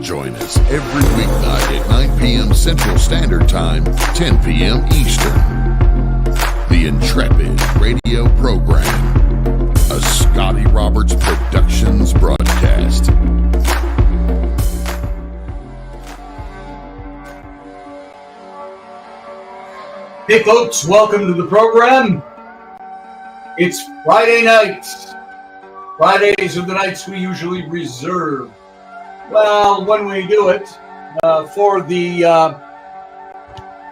Join us every weeknight at 9 p.m. Central Standard Time, 10 p.m. Eastern. The Intrepid radio program, a Scotty Roberts Productions broadcast. Hey folks, welcome to the program. It's Friday night. Fridays are the nights we usually reserve. Well, when we do it,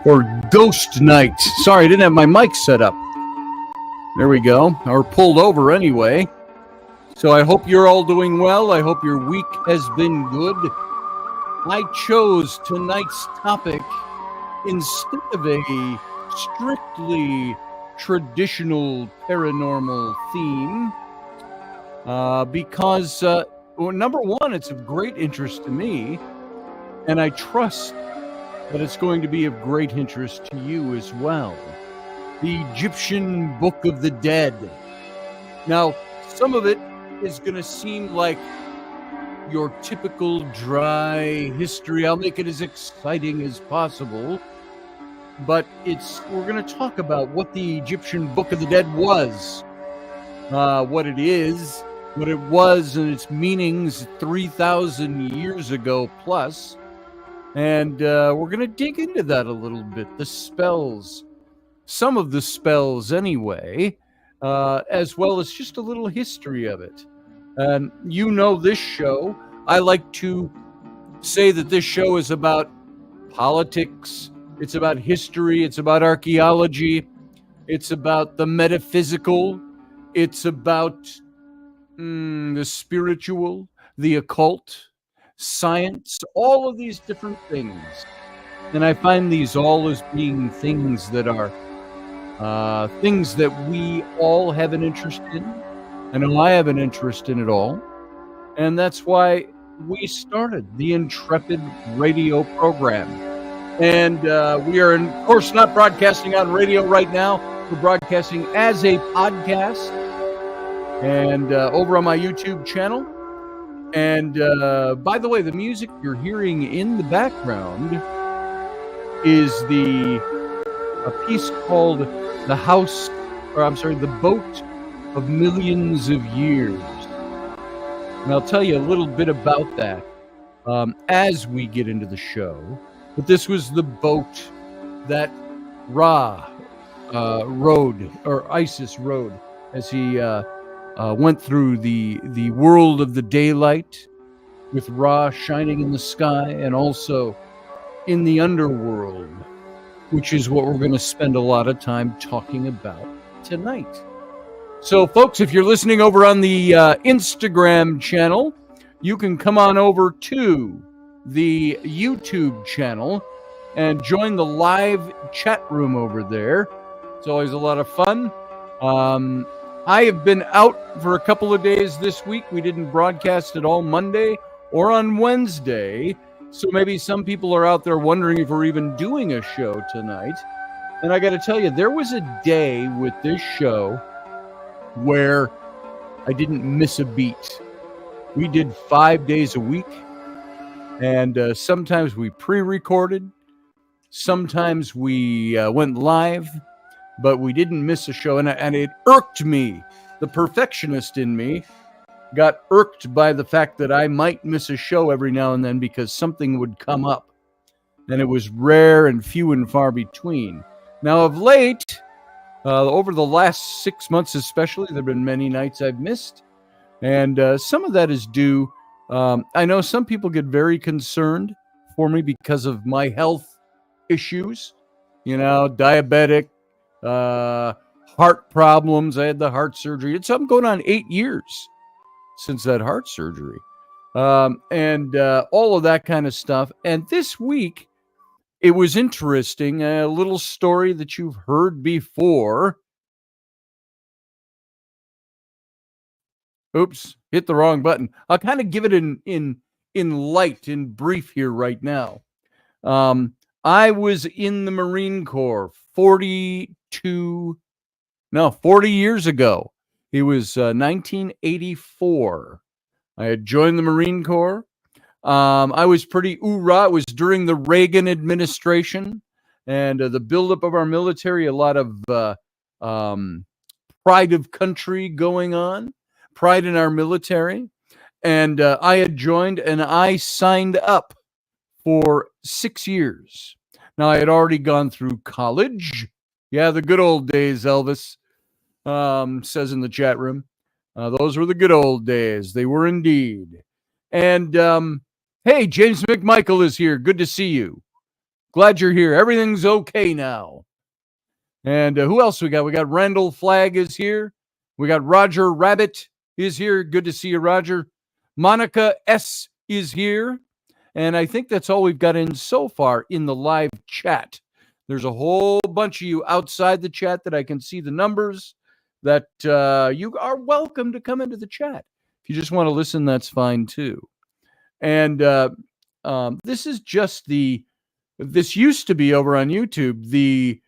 for Ghost Night. Sorry, I didn't have my mic set up. There we go. Or pulled over anyway. So I hope you're all doing well. I hope your week has been good. I chose tonight's topic instead of a strictly traditional paranormal theme because well, number one, it's of great interest to me, and I trust that it's going to be of great interest to you as well. The Egyptian Book of the Dead. Now, some of it is going to seem like your typical dry history. I'll make it as exciting as possible. But we're going to talk about what the Egyptian Book of the Dead was, what it is, what it was, and its meanings 3,000 years ago plus. And we're going to dig into that a little bit. The spells, some of the spells anyway, as well as just a little history of it. And you know this show, I like to say that this show is about politics. It's about history. It's about archaeology. It's about the metaphysical. It's about the spiritual, the occult, science, all of these different things. And I find these all as being things that are things that we all have an interest in. I know I have an interest in it all. And that's why we started the Intrepid radio program. And we are, of course, not broadcasting on radio right now. We're broadcasting as a podcast and over on my YouTube channel. And by the way, the music you're hearing in the background is a piece called The Boat of Millions of Years. And I'll tell you a little bit about that as we get into the show. But this was the boat that Ra rode, or Isis rode, as he went through the world of the daylight, with Ra shining in the sky, and also in the underworld, which is what we're going to spend a lot of time talking about tonight. So, folks, if you're listening over on the Instagram channel, you can come on over to the YouTube channel and join the live chat room over there. It's always a lot of fun. I have been out for a couple of days this week. We didn't broadcast at all Monday or on Wednesday, so maybe some people are out there wondering if we're even doing a show tonight. And I got to tell you, there was a day with this show where I didn't miss a beat. We did 5 days a week. And sometimes we pre-recorded, sometimes we went live, but we didn't miss a show. And it irked me. The perfectionist in me got irked by the fact that I might miss a show every now and then because something would come up. And it was rare and few and far between. Now, of late, over the last 6 months especially, there have been many nights I've missed. And some of that is due. I know some people get very concerned for me because of my health issues, diabetic, heart problems. I had the heart surgery. I'm going on 8 years since that heart surgery, and all of that kind of stuff. And this week, it was interesting, a little story that you've heard before. Oops, hit the wrong button. I'll kind of give it in brief here right now. I was in the Marine Corps 40 years ago. It was 1984. I had joined the Marine Corps. I was pretty oorah. It was during the Reagan administration and the buildup of our military, a lot of pride of country going on, pride in our military. And I had joined and I signed up for 6 years. Now, I had already gone through college. Yeah, the good old days, Elvis says in the chat room. Those were the good old days. They were indeed. And hey, James McMichael is here. Good to see you. Glad you're here. Everything's okay now. And who else we got? We got Randall Flagg is here. We got Roger Rabbit is here. Good to see you, Roger. Monica S is here. And I think that's all we've got in so far in the live chat. There's a whole bunch of you outside the chat that I can see the numbers that you are welcome to come into the chat. If you just want to listen, that's fine too. And this is just this used to be over on YouTube, the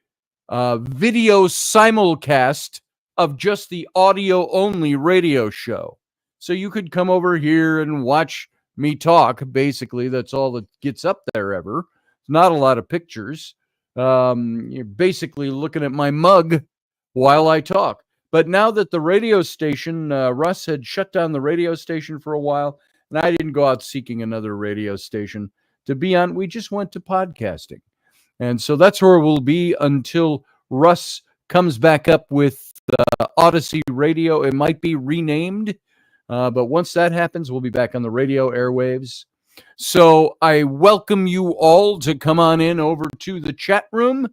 video simulcast of just the audio only radio show. So you could come over here and watch me talk. Basically, that's all that gets up there ever. Not a lot of pictures. You're basically looking at my mug while I talk. But now that the radio station, Russ had shut down the radio station for a while, and I didn't go out seeking another radio station to be on. We just went to podcasting. And so that's where we'll be until Russ comes back up with Odyssey Radio. It might be renamed, but once that happens, we'll be back on the radio airwaves. So I welcome you all to come on in over to the chat room,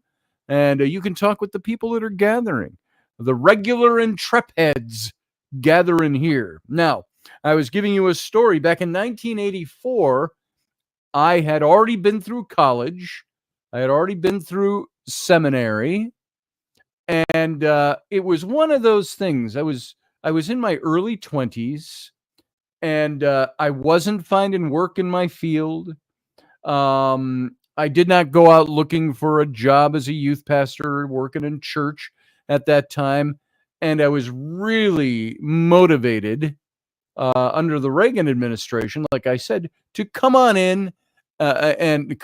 and you can talk with the people that are gathering. The regular Intrepids gather in here. Now, I was giving you a story. Back in 1984, I had already been through college. I had already been through seminary. And it was one of those things. I was in my early 20s, and I wasn't finding work in my field. I did not go out looking for a job as a youth pastor working in church at that time. And I was really motivated under the Reagan administration, like I said, to come on in to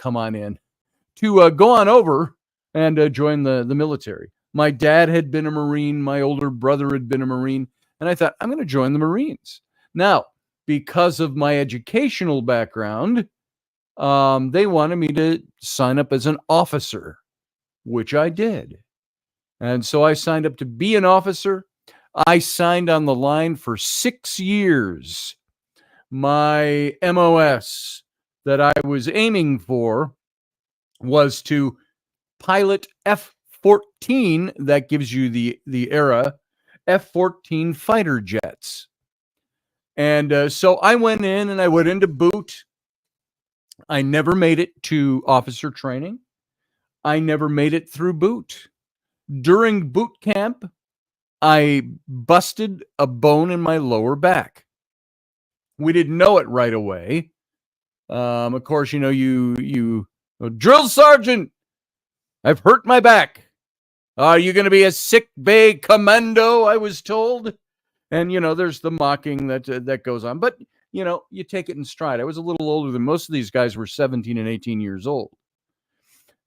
go on over and join the military. My dad had been a Marine. My older brother had been a Marine. And I thought, I'm going to join the Marines. Now, because of my educational background, they wanted me to sign up as an officer, which I did. And so I signed up to be an officer. I signed on the line for 6 years. My MOS that I was aiming for was to pilot F-14. That gives you the era F-14 fighter jets. And so I went in and I went into boot. I never made it to officer training. I never made it through boot. During boot camp, I busted a bone in my lower back. We didn't know it right away. Of course, you drill sergeant, I've hurt my back. Are you going to be a sick bay commando? I was told. And, there's the mocking that goes on. But, you take it in stride. I was a little older than most of these guys were 17 and 18 years old.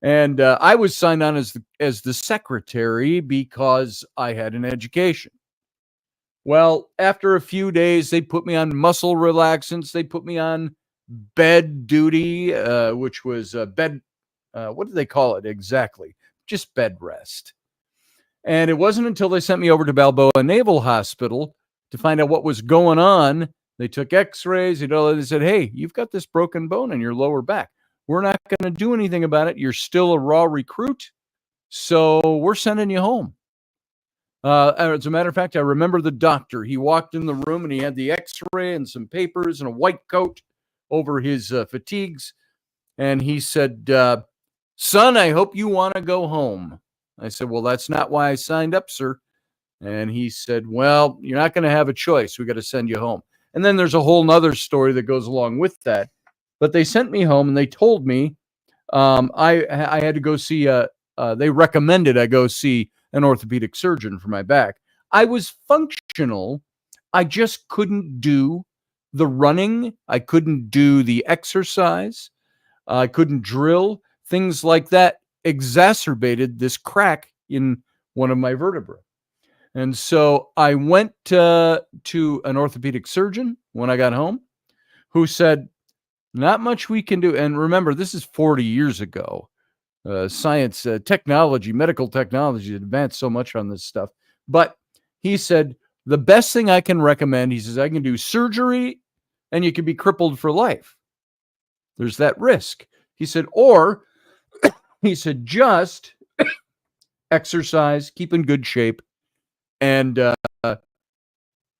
And I was signed on as the secretary because I had an education. Well, after a few days, they put me on muscle relaxants. They put me on bed duty, which was bed. What do they call it exactly? Just bed rest. And it wasn't until they sent me over to Balboa Naval Hospital to find out what was going on. They took x-rays. They said, hey, you've got this broken bone in your lower back. We're not going to do anything about it. You're still a raw recruit, so we're sending you home. As a matter of fact, I remember the doctor. He walked in the room and he had the x-ray and some papers and a white coat over his fatigues. And he said, son, I hope you want to go home. I said, well, that's not why I signed up, sir. And he said, well, you're not going to have a choice. We got to send you home. And then there's a whole nother story that goes along with that. But they sent me home and they told me I had to go see, they recommended I go see an orthopedic surgeon for my back. I was functional. I just couldn't do the running. I couldn't do the exercise. I couldn't drill. Things like that exacerbated this crack in one of my vertebrae. And so I went to an orthopedic surgeon when I got home, who said, not much we can do. And remember, this is 40 years ago. Science, technology, medical technology advanced so much on this stuff. But he said, the best thing I can recommend, he says, I can do surgery and you can be crippled for life. There's that risk. He said, or he said, just exercise, keep in good shape, and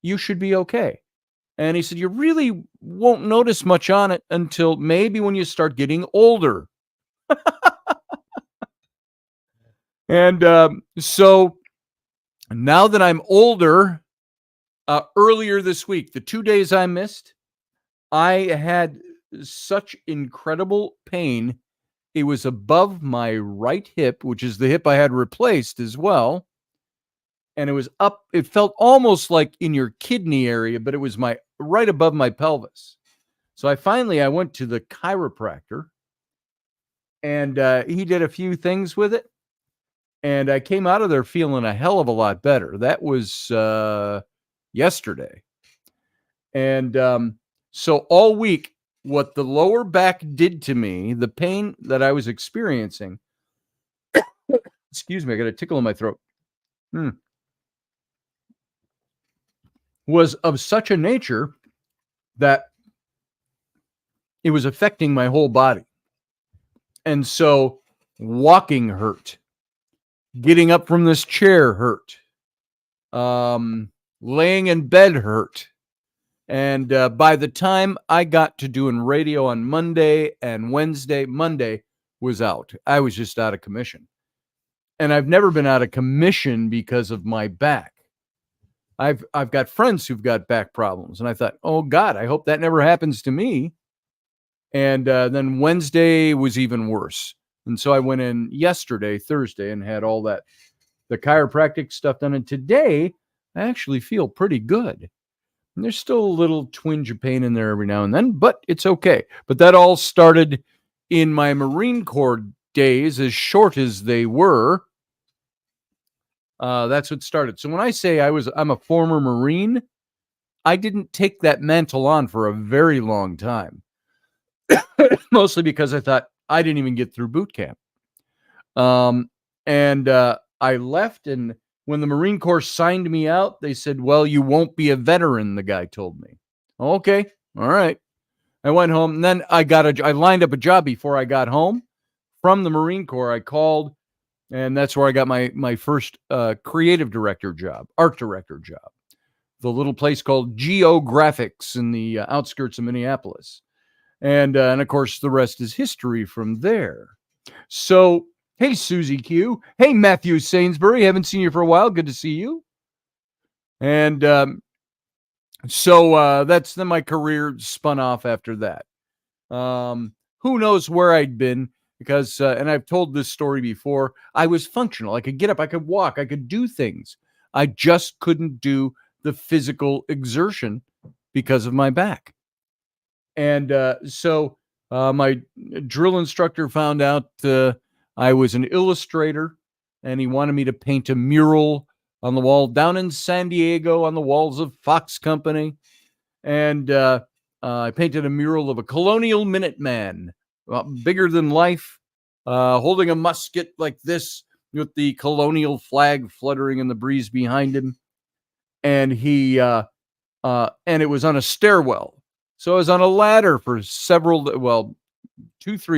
you should be okay. And he said, you really won't notice much on it until maybe when you start getting older. And so now that I'm older, earlier this week, the 2 days I missed, I had such incredible pain. It was above my right hip, which is the hip I had replaced as well. And it was up, it felt almost like in your kidney area, but it was right above my pelvis. So I went to the chiropractor, and he did a few things with it. And I came out of there feeling a hell of a lot better. That was yesterday. And so all week, what the lower back did to me, the pain that I was experiencing, excuse me, I got a tickle in my throat, was of such a nature that it was affecting my whole body. And so walking hurt. Getting up from this chair hurt. Laying in bed hurt. And by the time I got to doing radio on Monday and Wednesday, Monday was out. I was just out of commission. And I've never been out of commission because of my back. I've got friends who've got back problems. And I thought, oh, God, I hope that never happens to me. And then Wednesday was even worse. And so I went in yesterday, Thursday, and had all the chiropractic stuff done. And today, I actually feel pretty good. And there's still a little twinge of pain in there every now and then, but it's okay. But that all started in my Marine Corps days, as short as they were. That's what started. So when I say I'm a former Marine, I didn't take that mantle on for a very long time. Mostly because I thought I didn't even get through boot camp. And I left, and when the Marine Corps signed me out, they said, well, you won't be a veteran, the guy told me. Okay, all right. I went home, and then I lined up a job before I got home from the Marine Corps. I called, and that's where I got my first creative director job, art director job. The little place called Geographics in the outskirts of Minneapolis. And of course, the rest is history from there. So, hey, Susie Q. Hey, Matthew Sainsbury. Haven't seen you for a while. Good to see you. And so that's then my career spun off after that. Who knows where I'd been, because, and I've told this story before, I was functional. I could get up, I could walk, I could do things. I just couldn't do the physical exertion because of my back. And so my drill instructor found out I was an illustrator, and he wanted me to paint a mural on the wall down in San Diego on the walls of Fox Company. And I painted a mural of a colonial Minuteman, bigger than life, holding a musket like this with the colonial flag fluttering in the breeze behind him. And and it was on a stairwell. So I was on a ladder for 2-3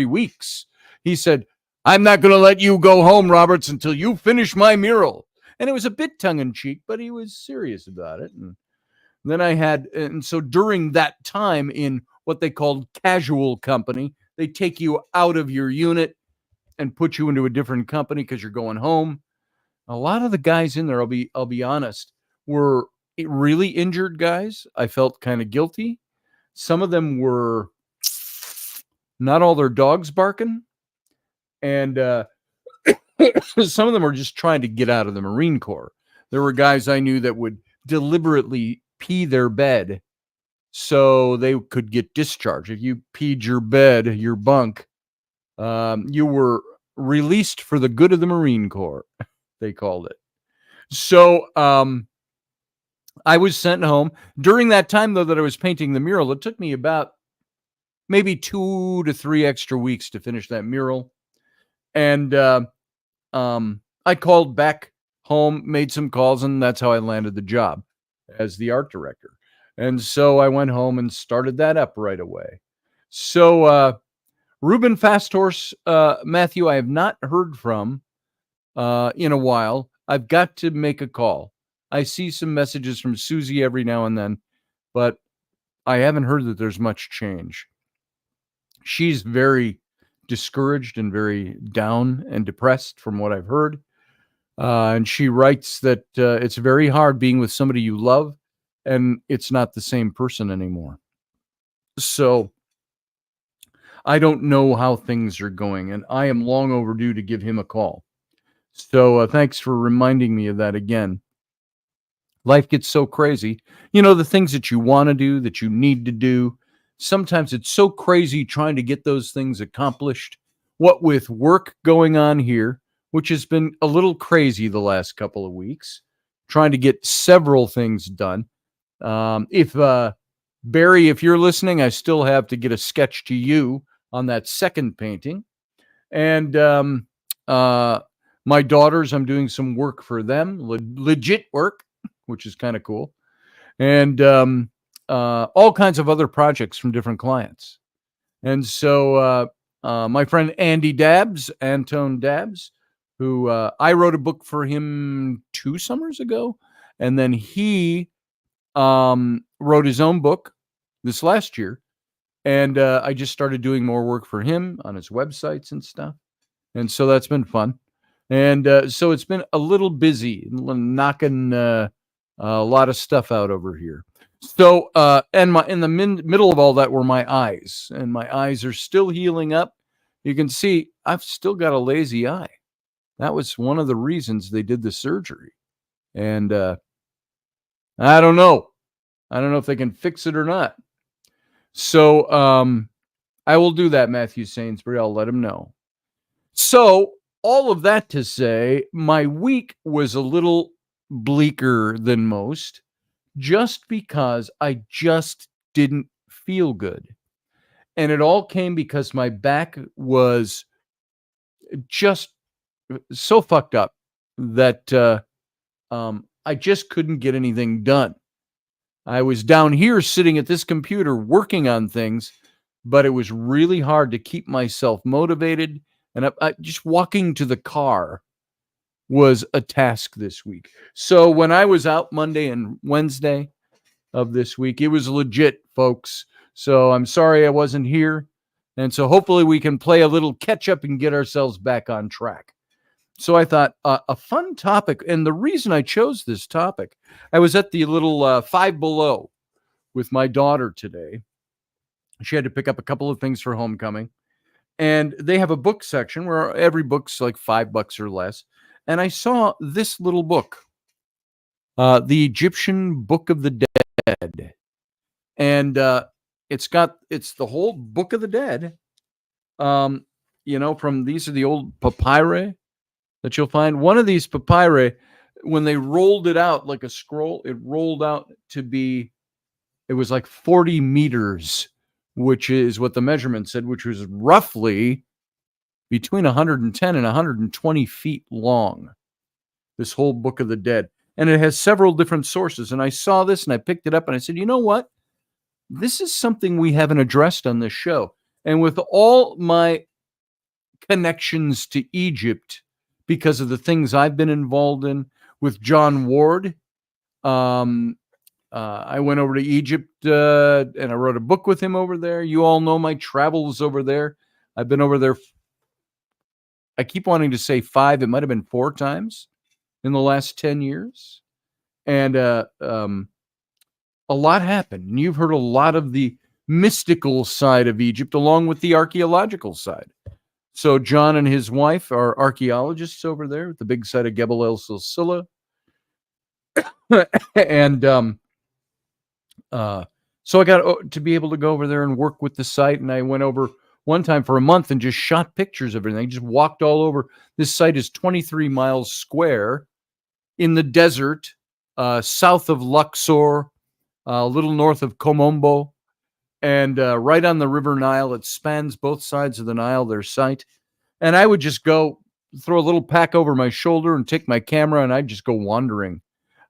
weeks. He said, I'm not going to let you go home, Roberts, until you finish my mural. And it was a bit tongue-in-cheek, but he was serious about it. And then and so during that time in what they called casual company, they take you out of your unit and put you into a different company because you're going home. A lot of the guys in there, I'll be honest, were really injured guys. I felt kind of guilty. Some of them were not all their dogs barking. And some of them were just trying to get out of the Marine Corps. There were guys I knew that would deliberately pee their bed so they could get discharged. If you peed your bed, your bunk, you were released for the good of the Marine Corps, they called it. So I was sent home. During that time, though, that I was painting the mural, it took me about maybe 2 to 3 extra weeks to finish that mural. And I called back home, made some calls, and that's how I landed the job as the art director. And so I went home and started that up right away. So Ruben Fast Horse, Matthew, I have not heard from in a while. I've got to make a call. I see some messages from Susie every now and then, but I haven't heard that there's much change. She's very discouraged and very down and depressed from what I've heard. And she writes that it's very hard being with somebody you love and it's not the same person anymore. So I don't know how things are going, and I am long overdue to give him a call. So thanks for reminding me of that again. Life gets so crazy. You know, the things that you want to do, that you need to do, sometimes it's so crazy trying to get those things accomplished. What with work going on here, which has been a little crazy the last couple of weeks, trying to get several things done. If Barry, if you're listening, I still have to get a sketch to you on that second painting. And my daughters, I'm doing some work for them, legit work, which is kind of cool. And all kinds of other projects from different clients. And so my friend Antone Dabbs, who I wrote a book for him 2 summers ago. And then he wrote his own book this last year. And I just started doing more work for him on his websites and stuff. And so that's been fun. And so it's been a little busy, knocking a lot of stuff out over here. So, and in the middle of all that were my eyes, and my eyes are still healing up. You can see I've still got a lazy eye. That was one of the reasons they did the surgery. And I don't know. I don't know if they can fix it or not. So I will do that, Matthew Sainsbury. I'll let him know. So all of that to say, my week was a little bleaker than most, just because I just didn't feel good. And it all came because my back was just so fucked up that I just couldn't get anything done. I was down here sitting at this computer working on things, but it was really hard to keep myself motivated. And just walking to the car was a task this week. So when I was out Monday and Wednesday of this week, it was legit, folks. So I'm sorry I wasn't here. And so hopefully we can play a little catch up and get ourselves back on track. So I thought a fun topic. And the reason I chose this topic, I was at the little Five Below with my daughter today. She had to pick up a couple of things for homecoming. And they have a book section where every book's like $5 or less. And I saw this little book, the Egyptian Book of the Dead. And it's the whole Book of the Dead. These are the old papyri that you'll find. One of these papyri, when they rolled it out like a scroll, it rolled out to be, it was like 40 meters, which is what the measurement said, which was roughly between 110 and 120 feet long, this whole Book of the Dead. And it has several different sources. And I saw this and I picked it up and I said, you know what? This is something we haven't addressed on this show. And with all my connections to Egypt, because of the things I've been involved in with John Ward, I went over to Egypt and I wrote a book with him over there. You all know my travels over there. I've been over there. I keep wanting to say 5. It might have been 4 times in the last 10 years. And a lot happened. And you've heard a lot of the mystical side of Egypt along with the archaeological side. So John and his wife are archaeologists over there at the big site of Gebel El Silsila. And So I got to be able to go over there and work with the site. And I went over one time for a month and just shot pictures of everything. Just walked all over. This site is 23 miles square in the desert, south of Luxor, a little north of Komombo, and right on the River Nile. It spans both sides of the Nile, their site. And I would just go throw a little pack over my shoulder and take my camera, and I'd just go wandering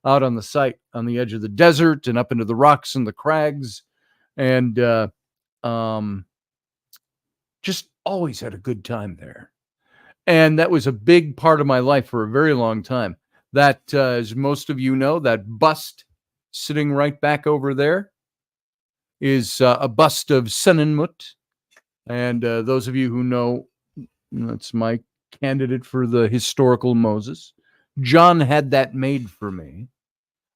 out on the site on the edge of the desert and up into the rocks and the crags, and just always had a good time there. And that was a big part of my life for a very long time. That, as most of you know, that bust sitting right back over there is a bust of Senenmut. And those of you who know, that's my candidate for the historical Moses. John had that made for me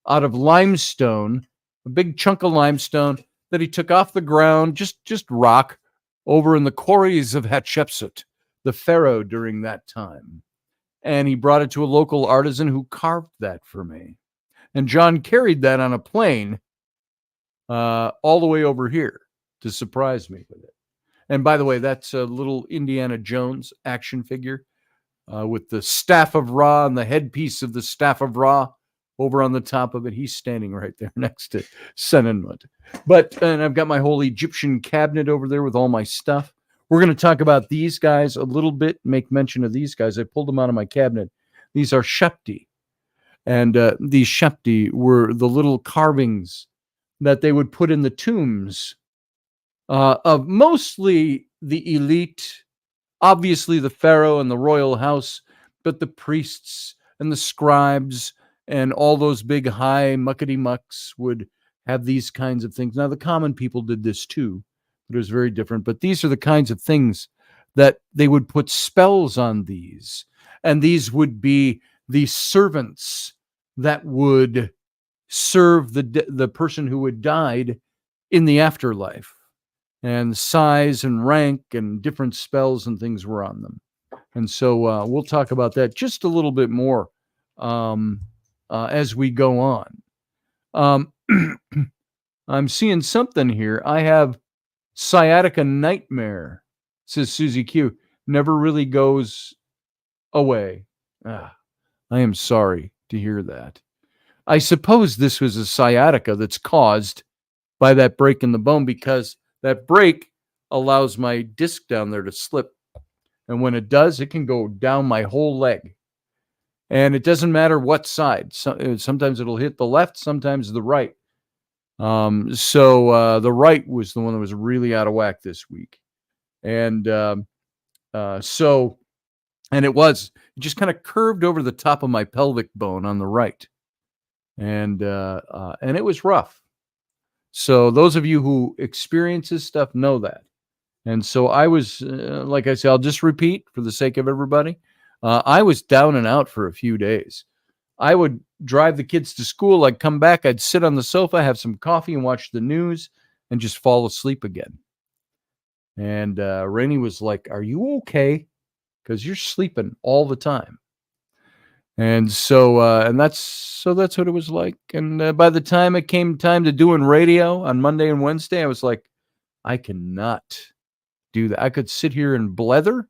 out of limestone, a big chunk of limestone that he took off the ground, just rock, over in the quarries of Hatshepsut, the pharaoh during that time. And he brought it to a local artisan who carved that for me. And John carried that on a plane all the way over here to surprise me with it. And by the way, that's a little Indiana Jones action figure with the Staff of Ra and the headpiece of the Staff of Ra over on the top of it. He's standing right there next to Senenmut. And I've got my whole Egyptian cabinet over there with all my stuff. We're going to talk about these guys a little bit, make mention of these guys. I pulled them out of my cabinet. These are Shepti. And these Shepti were the little carvings that they would put in the tombs of mostly the elite, obviously the pharaoh and the royal house, but the priests and the scribes and all those big high muckety mucks would have these kinds of things. Now, the common people did this too, but it was very different. But these are the kinds of things that they would put spells on these. And these would be the servants that would serve the person who had died in the afterlife. And size and rank and different spells and things were on them. And so we'll talk about that just a little bit more as we go on. I'm seeing something here. I have sciatica nightmare, says Susie Q. Never really goes away. I am sorry to hear that. I suppose this was a sciatica that's caused by that break in the bone, because that break allows my disc down there to slip. And when it does, it can go down my whole leg. And it doesn't matter what side. Sometimes it'll hit the left, sometimes the right. So the right was the one that was really out of whack this week. And it just kind of curved over the top of my pelvic bone on the right. And it was rough. So those of you who experience this stuff know that. And so I was, like I said, I'll just repeat for the sake of everybody. I was down and out for a few days. I would drive the kids to school. I'd come back. I'd sit on the sofa, have some coffee and watch the news and just fall asleep again. And Rainey was like, "Are you okay? Because you're sleeping all the time." And so, that's what it was like. And by the time it came time to doing radio on Monday and Wednesday, I was like, I cannot do that. I could sit here and blether,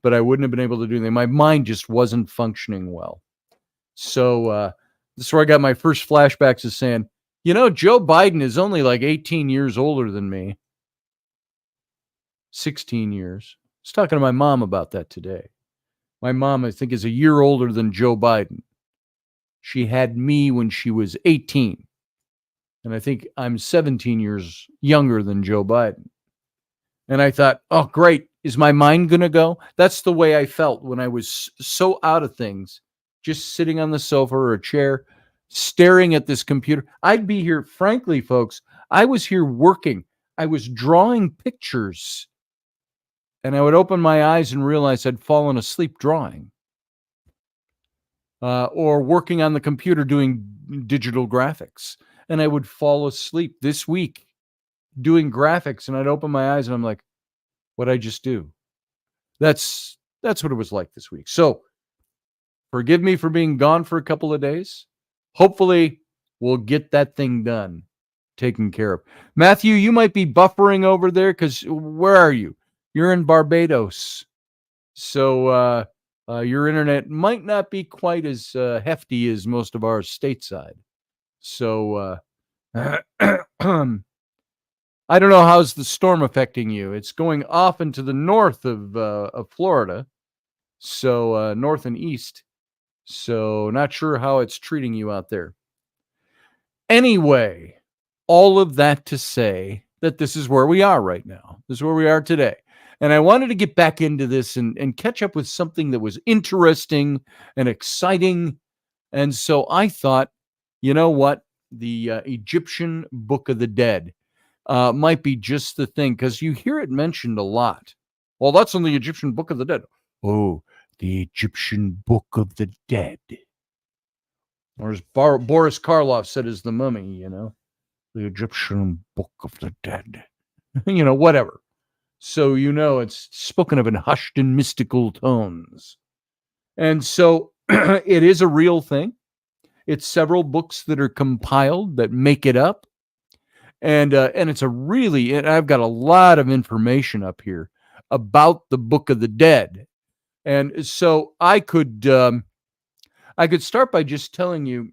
but I wouldn't have been able to do anything. My mind just wasn't functioning well. So that's where I got my first flashbacks of saying, Joe Biden is only like 18 years older than me. 16 years. I was talking to my mom about that today. My mom, I think, is a year older than Joe Biden. She had me when she was 18. And I think I'm 17 years younger than Joe Biden. And I thought, oh, great. Is my mind going to go? That's the way I felt when I was so out of things, just sitting on the sofa or a chair, staring at this computer. I'd be here, frankly, folks, I was here working. I was drawing pictures. And I would open my eyes and realize I'd fallen asleep drawing. Or working on the computer doing digital graphics. And I would fall asleep this week doing graphics. And I'd open my eyes and I'm like, what'd I just do? That's what it was like this week. So forgive me for being gone for a couple of days. Hopefully we'll get that thing done taken care of. Matthew, you might be buffering over there because where are you? You're in Barbados. So your internet might not be quite as hefty as most of our stateside. So I don't know how's the storm affecting you. It's going off into the north of Florida, so north and east. So not sure how it's treating you out there. Anyway, all of that to say that this is where we are right now. This is where we are today. And I wanted to get back into this and catch up with something that was interesting and exciting. And so I thought, you know what? The Egyptian Book of the Dead might be just the thing, because you hear it mentioned a lot. Well, that's on the Egyptian Book of the Dead. Oh, the Egyptian Book of the Dead. Or as Boris Karloff said as the Mummy, the Egyptian Book of the Dead. Whatever. So, it's spoken of in hushed and mystical tones. And so it is a real thing. It's several books that are compiled that make it up. And it's and I've got a lot of information up here about the Book of the Dead. And so I could start by just telling you,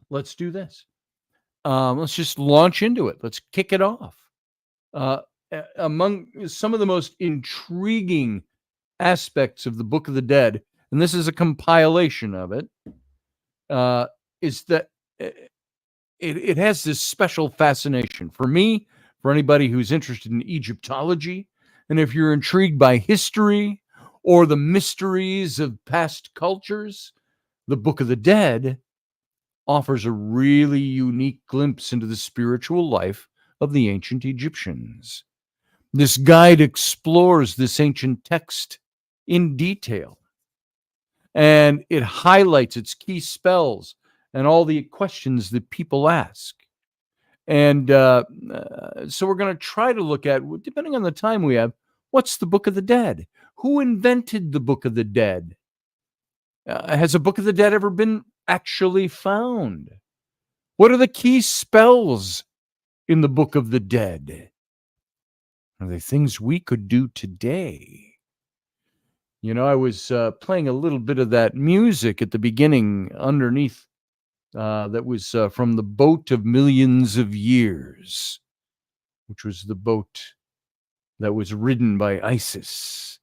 let's do this. Let's just launch into it. Let's kick it off. Among some of the most intriguing aspects of the Book of the Dead, and this is a compilation of it, is that it has this special fascination for me, for anybody who's interested in Egyptology, and if you're intrigued by history or the mysteries of past cultures, the Book of the Dead offers a really unique glimpse into the spiritual life of the ancient Egyptians. This guide explores this ancient text in detail, and it highlights its key spells and all the questions that people ask. And so we're going to try to look at, depending on the time we have, what's the Book of the Dead? Who invented the Book of the Dead? Has a Book of the Dead ever been actually found? What are the key spells in the Book of the Dead? Are they things we could do today? I was playing a little bit of that music at the beginning underneath that was from the Boat of Millions of Years, which was the boat that was ridden by Osiris,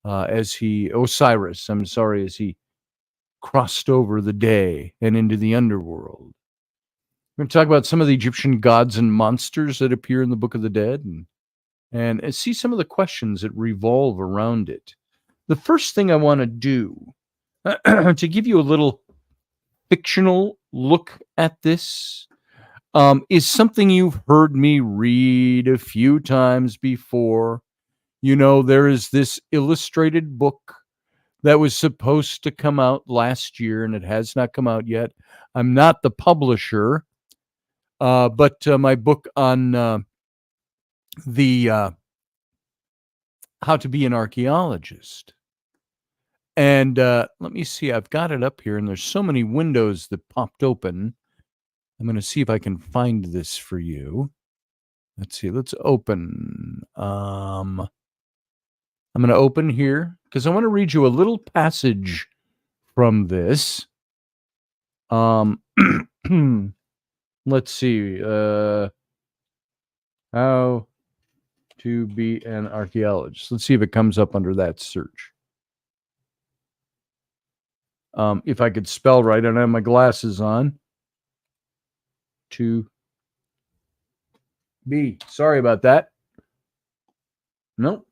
as he crossed over the day and into the underworld. We're going to talk about some of the Egyptian gods and monsters that appear in the Book of the Dead, and see some of the questions that revolve around it. The first thing I want to do, to give you a little fictional look at this, is something you've heard me read a few times before. There is this illustrated book that was supposed to come out last year, and it has not come out yet. I'm not the publisher, but my book on the how to be an archaeologist. And let me see, I've got it up here, and there's so many windows that popped open. I'm going to see if I can find this for you. Let's see, let's open. I'm going to open here because I want to read you a little passage from this. Let's see. How to be an archaeologist. Let's see if it comes up under that search. If I could spell right, I don't have my glasses on. To be. Sorry about that. Nope.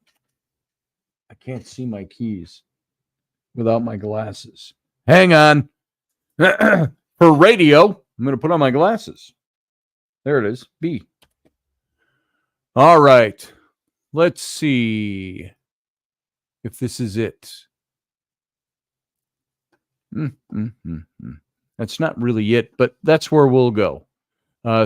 I can't see my keys without my glasses. Hang on. For radio, I'm going to put on my glasses. There it is. B. All right. Let's see if this is it. That's not really it, but that's where we'll go.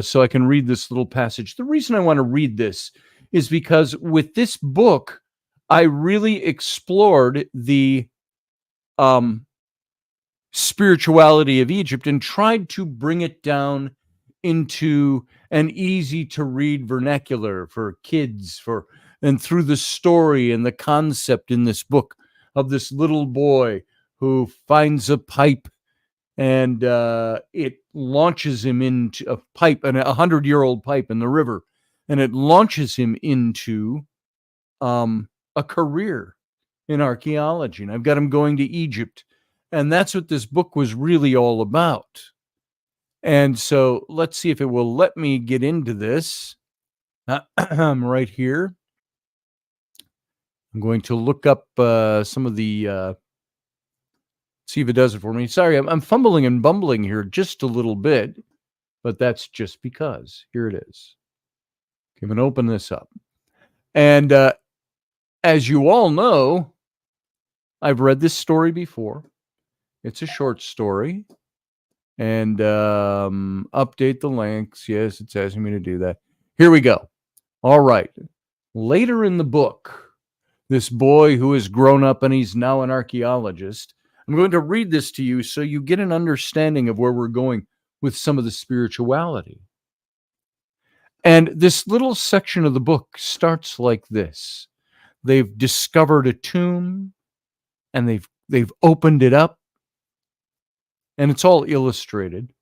So I can read this little passage. The reason I want to read this is because with this book, I really explored the spirituality of Egypt and tried to bring it down into an easy to read vernacular for kids, and through the story and the concept in this book of this little boy who finds a pipe, and it launches him into a pipe, and 100-year-old pipe in the river, and it launches him into a career in archaeology. And I've got him going to Egypt, and that's what this book was really all about. And so let's see if it will let me get into this. I'm right here. I'm going to look up some of the, see if it does it for me. Sorry, I'm fumbling and bumbling here just a little bit, but that's just because. Here it is. I'm going to open this up. And as you all know, I've read this story before. It's a short story. And update the links. Yes, it's asking me to do that. Here we go. All right. Later in the book, this boy who has grown up and he's now an archaeologist, I'm going to read this to you so you get an understanding of where we're going with some of the spirituality. And this little section of the book starts like this. They've discovered a tomb, and they've opened it up, and it's all illustrated.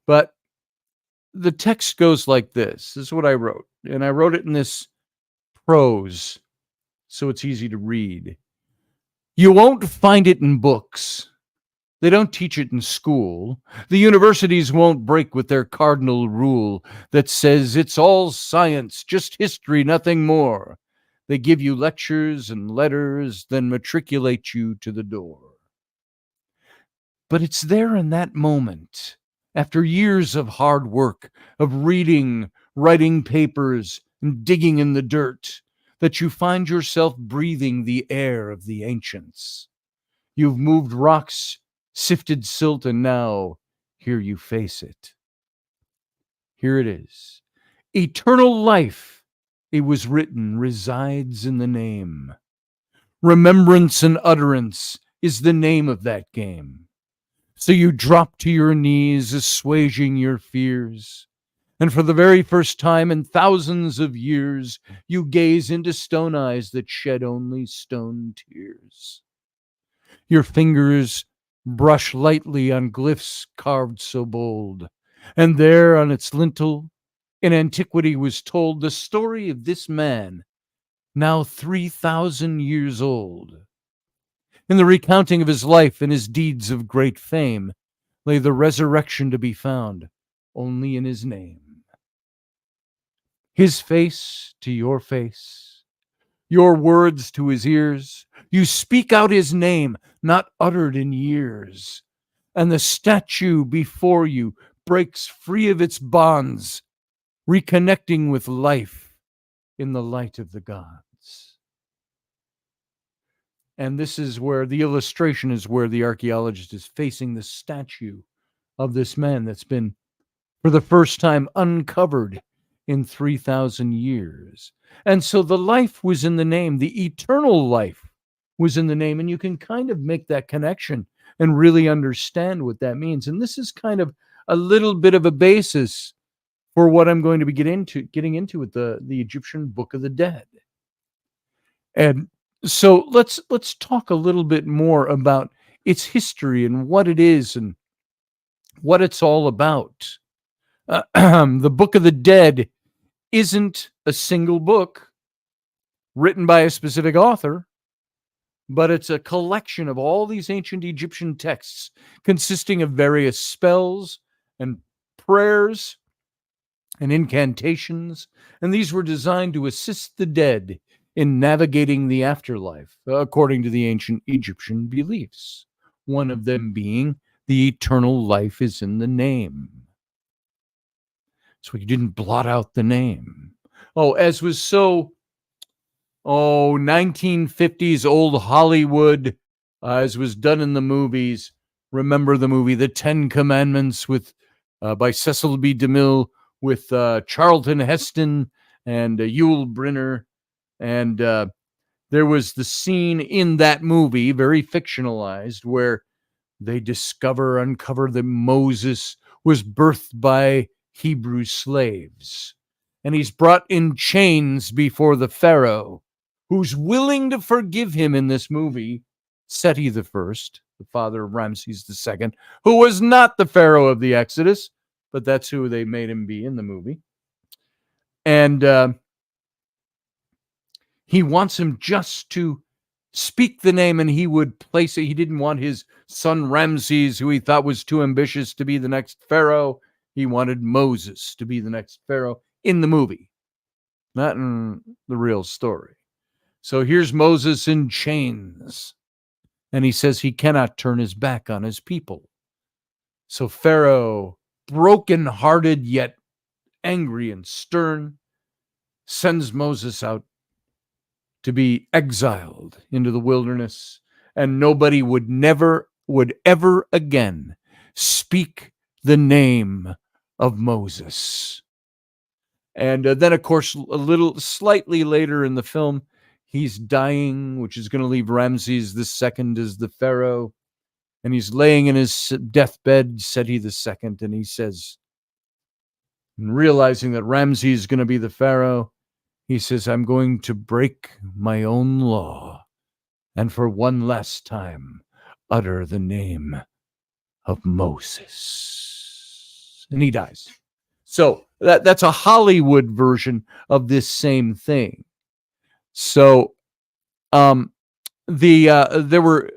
But the text goes like this. This is what I wrote. And I wrote it in this prose, so it's easy to read. You won't find it in books. They don't teach it in school. The universities won't break with their cardinal rule that says it's all science, just history, nothing more. They give you lectures and letters, then matriculate you to the door. But it's there in that moment, after years of hard work, of reading, writing papers, and digging in the dirt, that you find yourself breathing the air of the ancients. You've moved rocks, sifted silt, and now here you face it. Here it is. Eternal life, it was written, resides in the name. Remembrance and utterance is the name of that game. So you drop to your knees, assuaging your fears. And for the very first time in thousands of years, you gaze into stone eyes that shed only stone tears. Your fingers brush lightly on glyphs carved so bold. And there on its lintel, in antiquity was told the story of this man, now 3,000 years old. In the recounting of his life and his deeds of great fame lay the resurrection to be found only in his name. His face to your face, your words to his ears, you speak out his name, not uttered in years. And the statue before you breaks free of its bonds, reconnecting with life in the light of the gods. And this is where the illustration is where the archaeologist is facing the statue of this man that's been, for the first time, uncovered in 3,000 years. And so the life was in the name, the eternal life was in the name, and you can kind of make that connection and really understand what that means. And this is kind of a little bit of a basis for what I'm going to be getting into with the Egyptian Book of the Dead. And so let's talk a little bit more about its history and what it is and what it's all about. The Book of the Dead isn't a single book written by a specific author, but it's a collection of all these ancient Egyptian texts consisting of various spells and prayers and incantations, and these were designed to assist the dead in navigating the afterlife, according to the ancient Egyptian beliefs, one of them being the eternal life is in the name. So he didn't blot out the name. As was so 1950s old Hollywood, as was done in the movies. Remember the movie The Ten Commandments with by Cecil B. DeMille with Charlton Heston and Yul Brynner. And there was the scene in that movie, very fictionalized, where they uncover that Moses was birthed by Hebrew slaves. And he's brought in chains before the Pharaoh, who's willing to forgive him in this movie, Seti the First, the father of Ramses the Second, who was not the Pharaoh of the Exodus, but that's who they made him be in the movie. And he wants him just to speak the name, and he would place it. He didn't want his son Ramses, who he thought was too ambitious, to be the next Pharaoh. He wanted Moses to be the next Pharaoh in the movie, not in the real story. So here's Moses in chains, and he says he cannot turn his back on his people. So Pharaoh, broken-hearted yet angry and stern, sends Moses out to be exiled into the wilderness, and nobody would ever again speak the name of Moses. And then, of course, slightly later in the film, he's dying, which is going to leave Ramses II as the Pharaoh. And he's laying in his deathbed, Seti II, and he says, realizing that Ramses is going to be the Pharaoh, he says, I'm going to break my own law and for one last time utter the name of Moses. And he dies. So that's a Hollywood version of this same thing. So there were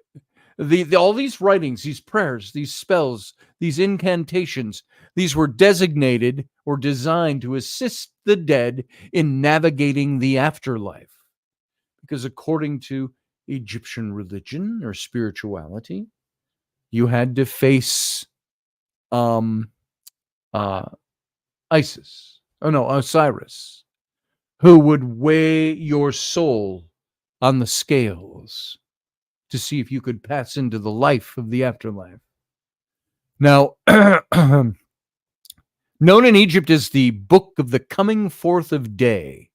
all these writings, these prayers, these spells, these incantations, these were designated or designed to assist the dead in navigating the afterlife. Because according to Egyptian religion or spirituality, you had to face Osiris, who would weigh your soul on the scales to see if you could pass into the life of the afterlife. Now, known in Egypt as the Book of the Coming Forth of Day,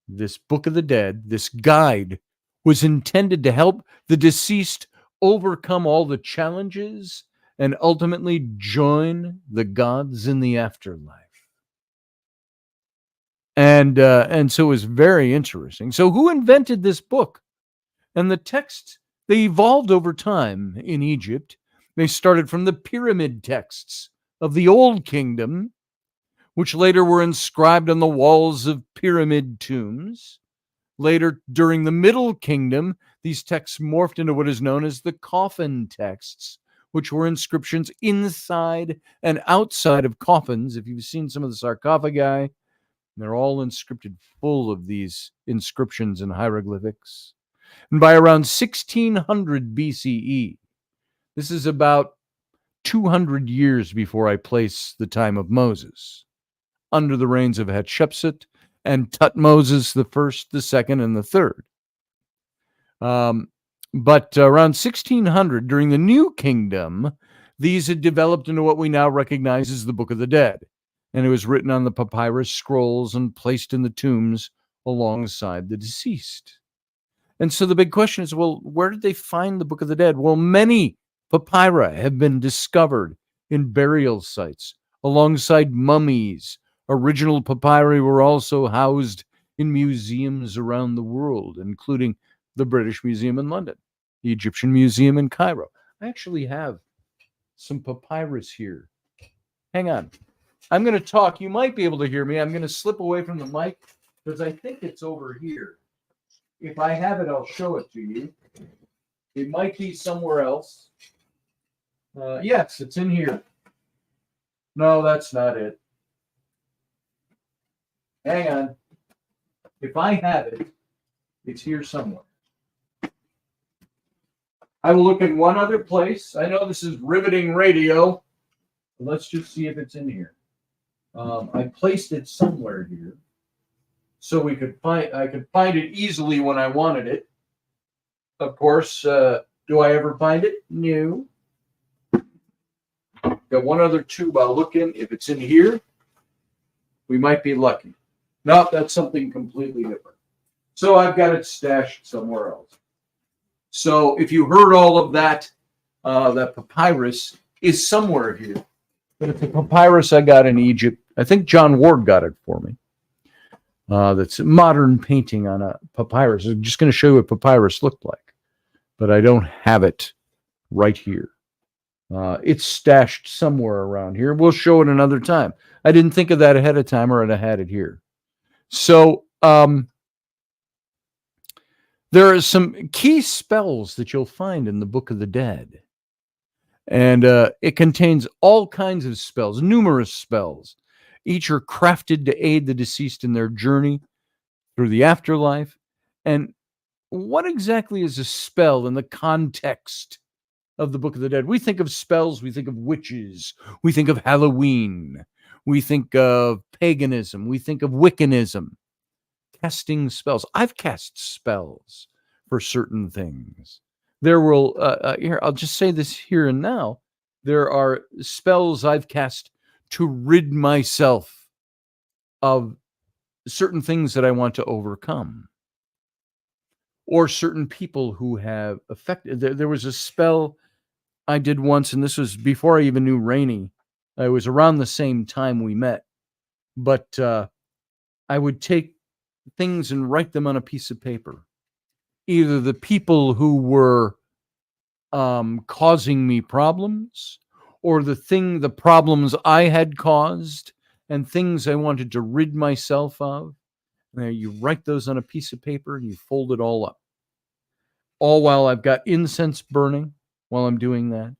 this Book of the Dead, this guide, was intended to help the deceased overcome all the challenges and ultimately join the gods in the afterlife. And so it was very interesting. So who invented this book? And the texts, they evolved over time in Egypt. They started from the pyramid texts of the Old Kingdom, which later were inscribed on the walls of pyramid tombs. Later, during the Middle Kingdom, these texts morphed into what is known as the coffin texts, which were inscriptions inside and outside of coffins. If you've seen some of the sarcophagi, they're all inscripted full of these inscriptions and hieroglyphics. And by around 1600 BCE, this is about 200 years before I place the time of Moses, under the reigns of Hatshepsut and Tutmosis the first, the second, and the third. But around 1600, during the New Kingdom, these had developed into what we now recognize as the Book of the Dead. And it was written on the papyrus scrolls and placed in the tombs alongside the deceased. And so the big question is, well, where did they find the Book of the Dead? Well, many papyri have been discovered in burial sites alongside mummies. Original papyri were also housed in museums around the world, including the British Museum in London, the Egyptian Museum in Cairo. I actually have some papyrus here. Hang on. I'm going to talk. You might be able to hear me. I'm going to slip away from the mic because I think it's over here. If I have it, I'll show it to you. It might be somewhere else. Yes, it's in here. No, that's not it. Hang on. If I have it, it's here somewhere. I will look in one other place. I know this is riveting radio. Let's just see if it's in here. I placed it somewhere here, so I could find it easily when I wanted it. Of course, do I ever find it? No. Got one other tube I'll look in. If it's in here, we might be lucky. No, that's something completely different. So I've got it stashed somewhere else. So if you heard all of that, that papyrus is somewhere here. But it's a papyrus I got in Egypt. I think John Ward got it for me. That's a modern painting on a papyrus. I'm just going to show you what papyrus looked like, but I don't have it right here. It's stashed somewhere around here. We'll show it another time. I didn't think of that ahead of time, or I had it here. So there are some key spells that you'll find in the Book of the Dead. And it contains all kinds of spells, numerous spells. Each are crafted to aid the deceased in their journey through the afterlife. And what exactly is a spell in the context of the Book of the Dead? We think of spells, we think of witches, we think of Halloween, we think of paganism, we think of Wiccanism, casting spells. I've cast spells for certain things. There will, here, I'll just say this here and now. There are spells I've cast to rid myself of certain things that I want to overcome, or certain people who have affected. There was a spell I did once, and this was before I even knew Rainey. It was around the same time we met, but I would take things and write them on a piece of paper. Either the people who were causing me problems, or the problems I had caused, and things I wanted to rid myself of. And you write those on a piece of paper and you fold it all up. All while I've got incense burning while I'm doing that.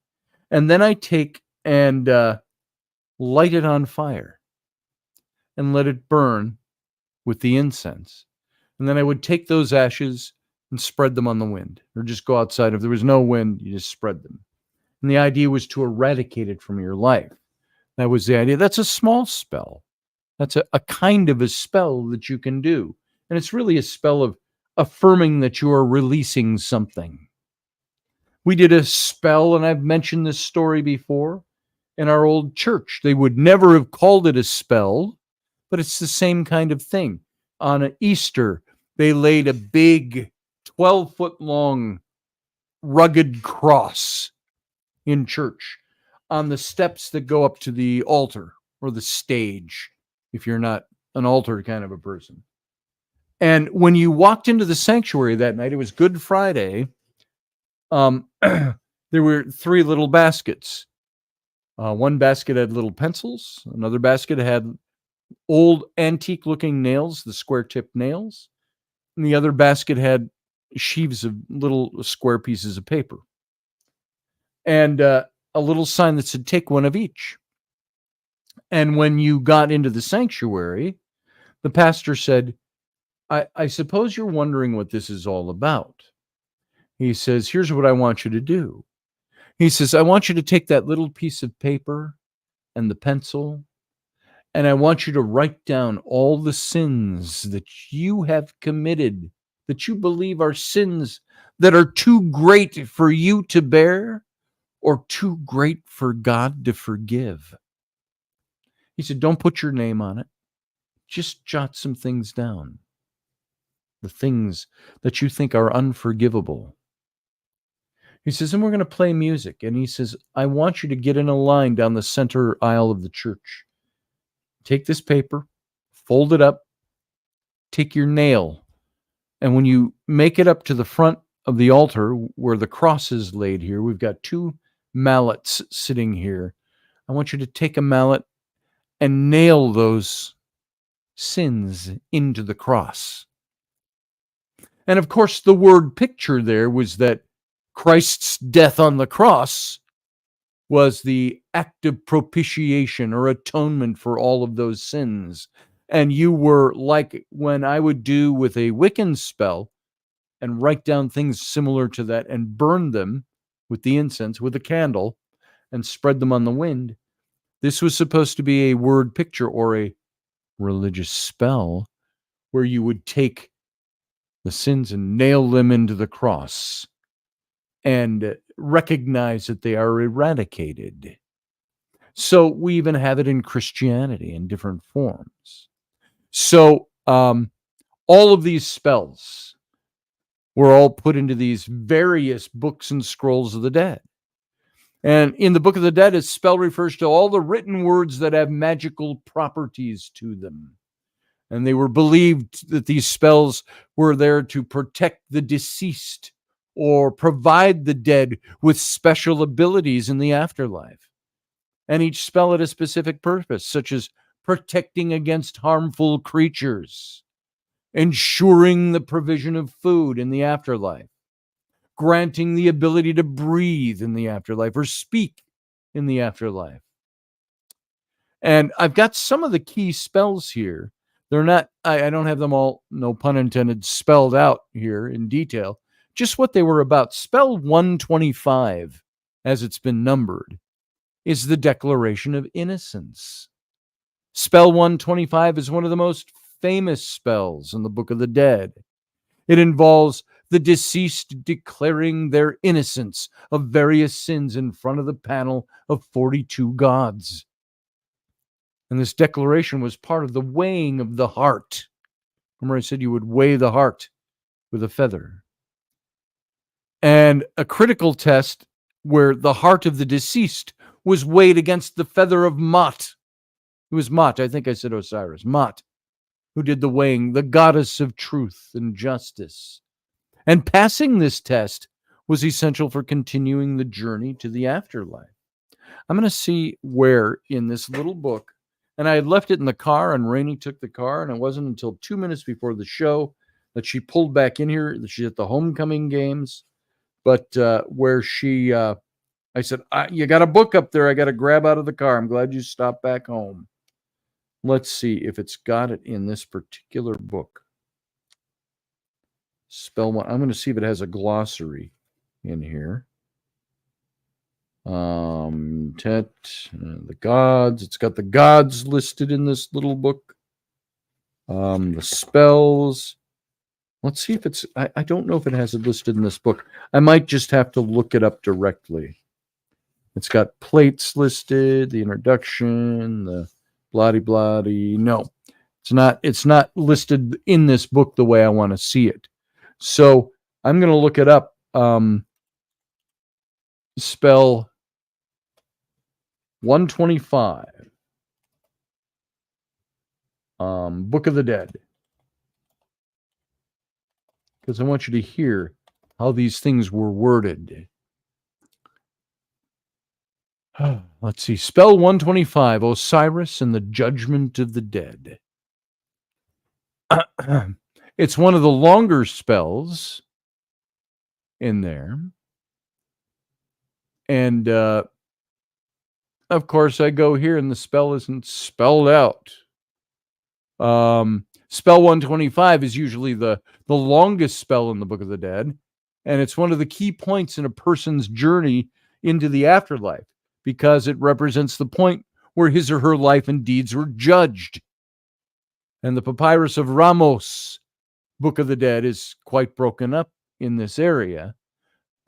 And then I take and light it on fire and let it burn with the incense. And then I would take those ashes and spread them on the wind, or just go outside. If there was no wind, you just spread them. And the idea was to eradicate it from your life. That was the idea. That's a small spell. That's a kind of a spell that you can do. And it's really a spell of affirming that you are releasing something. We did a spell, and I've mentioned this story before, in our old church. They would never have called it a spell, but it's the same kind of thing. On Easter, they laid a big 12-foot long rugged cross in church on the steps that go up to the altar, or the stage, if you're not an altar kind of a person. And when you walked into the sanctuary that night, it was Good Friday, there were 3 little baskets. One basket had little pencils. Another basket had old antique looking nails, the square tip nails. And the other basket had sheaves of little square pieces of paper. And a little sign that said, take one of each. And when you got into the sanctuary, the pastor said, I suppose you're wondering what this is all about. He says, here's what I want you to do. He says, I want you to take that little piece of paper and the pencil, and I want you to write down all the sins that you have committed, that you believe are sins that are too great for you to bear, or too great for God to forgive. He said, don't put your name on it. Just jot some things down. The things that you think are unforgivable. He says, and we're going to play music. And he says, I want you to get in a line down the center aisle of the church. Take this paper, fold it up, take your nail, and when you make it up to the front of the altar where the cross is laid here, we've got 2 mallets sitting here. I want you to take a mallet and nail those sins into the cross. And of course, the word picture there was that Christ's death on the cross was the act of propitiation or atonement for all of those sins. And you were like when I would do with a Wiccan spell and write down things similar to that and burn them with the incense, with a candle, and spread them on the wind. This was supposed to be a word picture or a religious spell where you would take the sins and nail them into the cross and recognize that they are eradicated. So we even have it in Christianity in different forms. So all of these spells were all put into these various books and scrolls of the dead. And in the Book of the Dead, a spell refers to all the written words that have magical properties to them. And they were believed that these spells were there to protect the deceased or provide the dead with special abilities in the afterlife. And each spell had a specific purpose, such as protecting against harmful creatures, ensuring the provision of food in the afterlife, granting the ability to breathe in the afterlife or speak in the afterlife. And I've got some of the key spells here. They're not, I don't have them all, no pun intended, spelled out here in detail, just what they were about. Spell 125, as it's been numbered, is the Declaration of Innocence. Spell 125 is one of the most famous spells in the Book of the Dead. It involves the deceased declaring their innocence of various sins in front of the panel of 42 gods. And this declaration was part of the weighing of the heart. Remember, I said you would weigh the heart with a feather. And a critical test where the heart of the deceased was weighed against the feather of Mot. It was Mot, I think I said Osiris. Mot, who did the weighing, the goddess of truth and justice. And passing this test was essential for continuing the journey to the afterlife. I'm going to see where in this little book, and I had left it in the car, and Rainey took the car, and it wasn't until 2 minutes before the show that she pulled back in here. She's at the homecoming games, but where she, I said, you got a book up there I got to grab out of the car. I'm glad you stopped back home. Let's see if it's got it in this particular book. Spell one. I'm going to see if it has a glossary in here. The gods. It's got the gods listed in this little book. The spells. Let's see if it's. I don't know if it has it listed in this book. I might just have to look it up directly. It's got plates listed, the introduction, the bloody. No, it's not. It's not listed in this book the way I want to see it. So I'm going to look it up. Spell 125. Book of the Dead. Because I want you to hear how these things were worded. Let's see. Spell 125, Osiris and the Judgment of the Dead. It's one of the longer spells in there. And, of course, I go here and the spell isn't spelled out. Spell 125 is usually the longest spell in the Book of the Dead. And it's one of the key points in a person's journey into the afterlife because it represents the point where his or her life and deeds were judged. And the Papyrus of Ramos, Book of the Dead, is quite broken up in this area.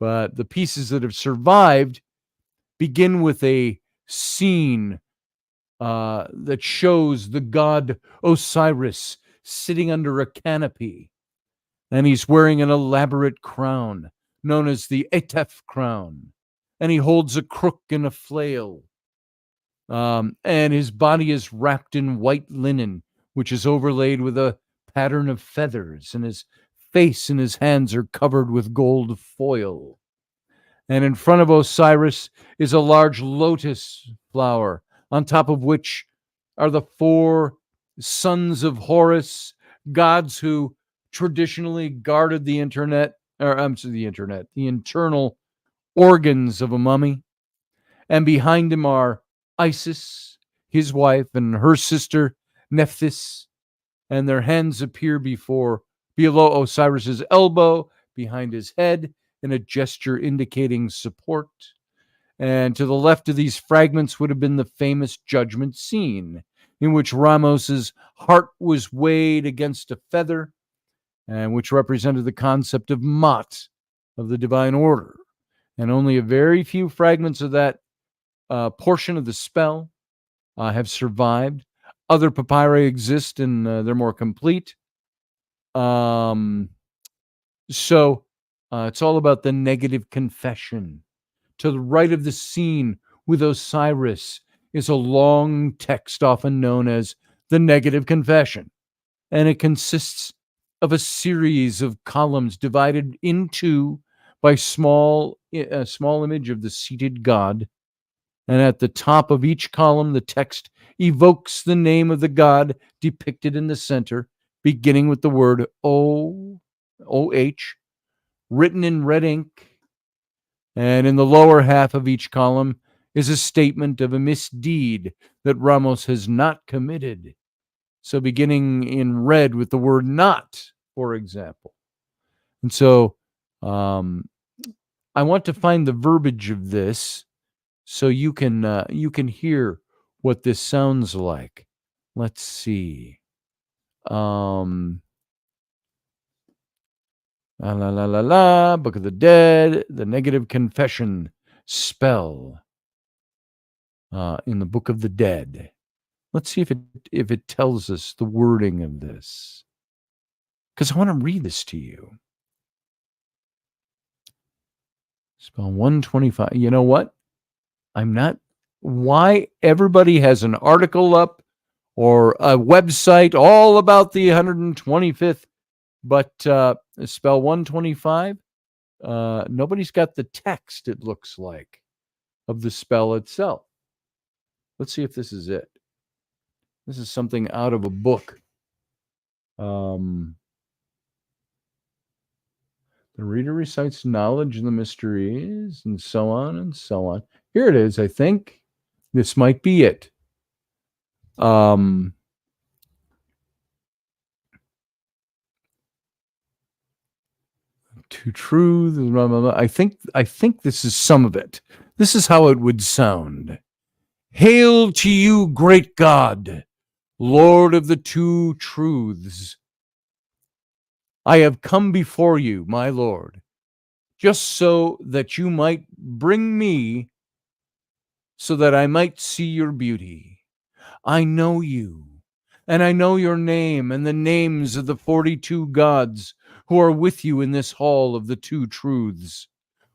But the pieces that have survived begin with a scene that shows the god Osiris sitting under a canopy. And he's wearing an elaborate crown known as the Etef crown. And he holds a crook and a flail. And his body is wrapped in white linen, which is overlaid with a pattern of feathers. And his face and his hands are covered with gold foil. And in front of Osiris is a large lotus flower, on top of which are the 4 sons of Horus, gods who traditionally guarded the internal organs of a mummy. And behind him are Isis, his wife, and her sister Nephthys, and their hands appear below Osiris's elbow, behind his head, in a gesture indicating support. And to the left of these fragments would have been the famous judgment scene, in which Ramos's heart was weighed against a feather, and which represented the concept of Mot, of the divine order. And only a very few fragments of that portion of the spell have survived. Other papyri exist, and they're more complete. So it's all about the negative confession, To the right of the scene with Osiris is a long text often known as the negative confession, and it consists of a series of columns divided into by a small image of the seated God. And at the top of each column, the text evokes the name of the God depicted in the center, beginning with the word O-H, written in red ink. And in the lower half of each column is a statement of a misdeed that Ramos has not committed. So beginning in red with the word not, for example. And so I want to find the verbiage of this so you can hear what this sounds like. Let's see. La la la la la. Book of the Dead. The negative confession spell in the Book of the Dead. Let's see if it tells us the wording of this, because I want to read this to you. Spell 125. You know what? I'm not. Why everybody has an article up or a website all about the 125th, but spell 125. Nobody's got the text, it looks like, of the spell itself. Let's see if this is it. This is something out of a book. The reader recites knowledge of the mysteries, and so on and so on. Here it is, I think. This might be it. To truth, blah, blah, blah. I think this is some of it. This is how it would sound. Hail to you, great God, Lord of the two truths. I have come before you, my Lord, just so that you might bring me, so that I might see your beauty. I know you, and I know your name and the names of the 42 gods who are with you in this hall of the two truths,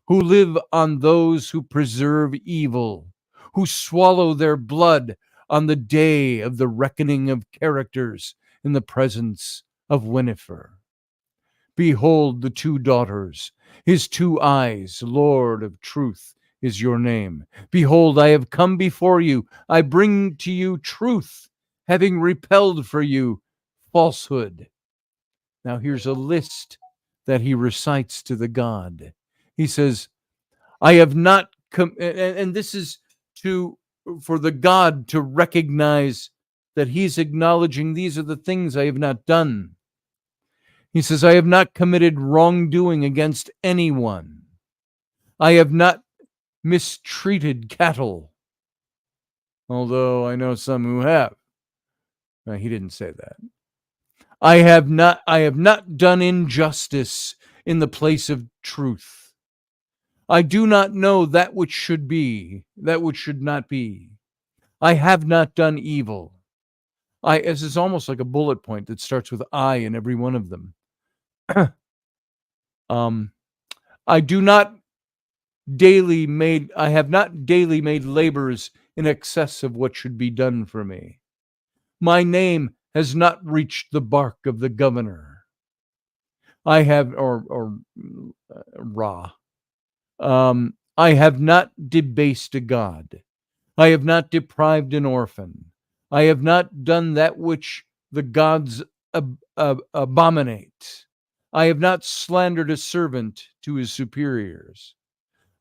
who live on those who preserve evil, who swallow their blood on the day of the reckoning of characters in the presence of Winifred. Behold the two daughters, his two eyes, Lord of truth is your name. Behold, I have come before you. I bring to you truth, having repelled for you falsehood. Now here's a list that he recites to the God. He says, I have not come, and this is for the God to recognize that he's acknowledging these are the things I have not done. He says, I have not committed wrongdoing against anyone. I have not mistreated cattle, although I know some who have. No, he didn't say that. I have not done injustice in the place of truth. I do not know that which should be, that which should not be. I have not done evil. This is almost like a bullet point that starts with I in every one of them. I have not daily made labors in excess of what should be done for me. My name has not reached the bark of the governor. I have, I have not debased a god. I have not deprived an orphan. I have not done that which the gods abominate. I have not slandered a servant to his superiors.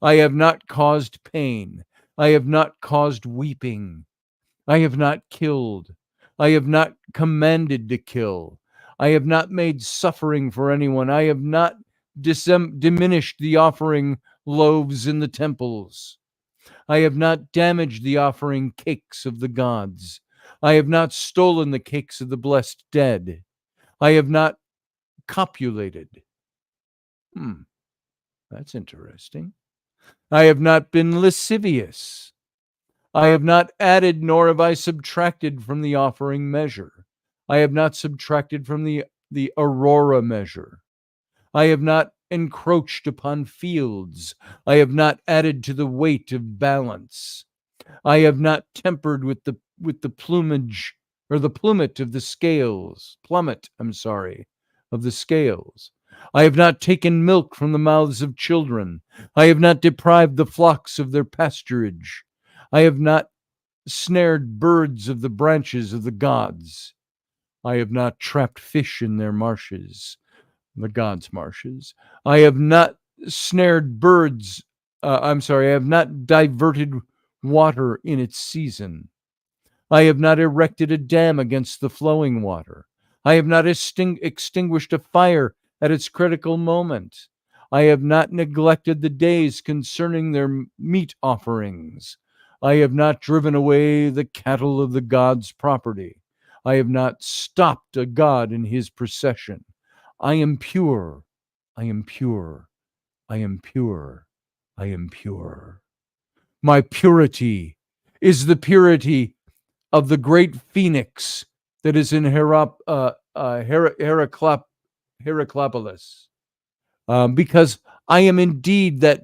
I have not caused pain. I have not caused weeping. I have not killed. I have not commanded to kill. I have not made suffering for anyone. I have not diminished the offering loaves in the temples. I have not damaged the offering cakes of the gods. I have not stolen the cakes of the blessed dead. I have not copulated. That's interesting. I have not been lascivious. I have not added, nor have I subtracted from the offering measure. I have not subtracted from the aurora measure. I have not encroached upon fields. I have not added to the weight of balance. I have not tempered with the plumage or the plummet of the scales. Plummet, I'm sorry, of the scales. I have not taken milk from the mouths of children. I have not deprived the flocks of their pasturage. I have not snared birds of the branches of the gods. I have not trapped fish in their marshes, the gods' marshes. I have not snared birds. I have not diverted water in its season. I have not erected a dam against the flowing water. I have not extinguished a fire at its critical moment. I have not neglected the days concerning their meat offerings. I have not driven away the cattle of the god's property. I have not stopped a god in his procession. I am pure. I am pure. I am pure. I am pure. My purity is the purity of the great phoenix that is in Heraclopolis. Because I am indeed that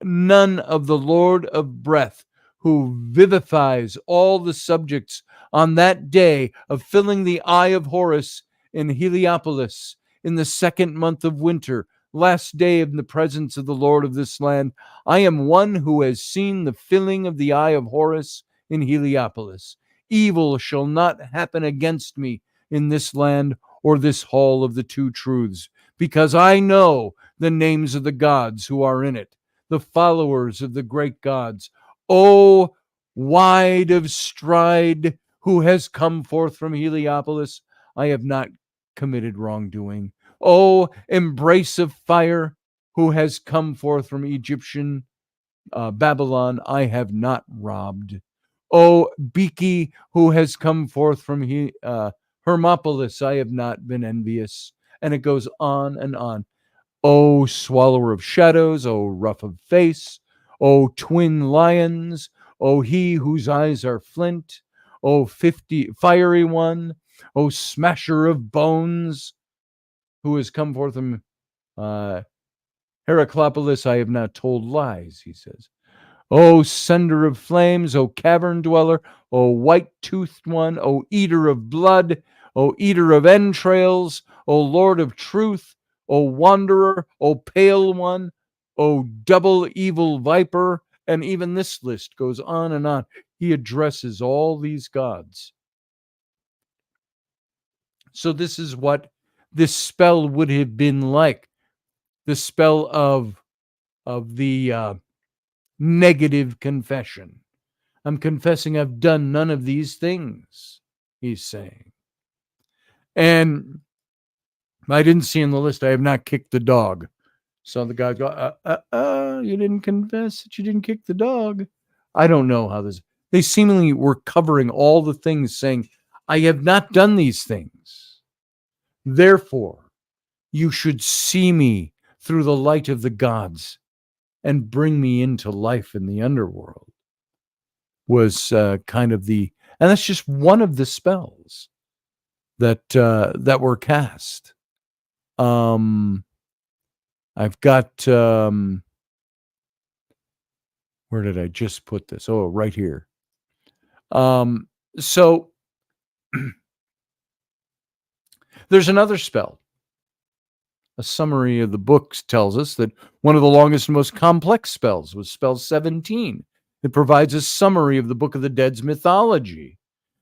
none of the Lord of breath who vivifies all the subjects on that day of filling the eye of Horus in Heliopolis in the 2nd month of winter, last day in the presence of the Lord of this land. I am one who has seen the filling of the eye of Horus in Heliopolis. Evil shall not happen against me in this land or this hall of the two truths, because I know the names of the gods who are in it, the followers of the great gods. O wide of stride, who has come forth from Heliopolis, I have not committed wrongdoing. O embrace of fire, who has come forth from Egyptian Babylon, I have not robbed. O Beaky, who has come forth from Hermopolis, I have not been envious. And it goes on and on. O swallower of shadows, O rough of face, O twin lions, O he whose eyes are flint, O 50 fiery one, O smasher of bones, who has come forth from Heraclopolis, I have not told lies, he says. O sender of flames, O cavern dweller, O white-toothed one, O eater of blood, O eater of entrails, O Lord of truth, O wanderer, O pale one, O double evil viper, and even this list goes on and on. He addresses all these gods. So this is what this spell would have been like. The spell of the negative confession. I'm confessing I've done none of these things, he's saying. And I didn't see in the list, I have not kicked the dog. So the guy go, you didn't confess that you didn't kick the dog. I don't know how this. They seemingly were covering all the things, saying, I have not done these things. Therefore, you should see me through the light of the gods and bring me into life in the underworld. Was kind of the, and that's just one of the spells that were cast. I've got where did I just put this? Oh, right here. So there's another spell. A summary of the books tells us that one of the longest and most complex spells was spell 17. It provides a summary of the Book of the Dead's mythology.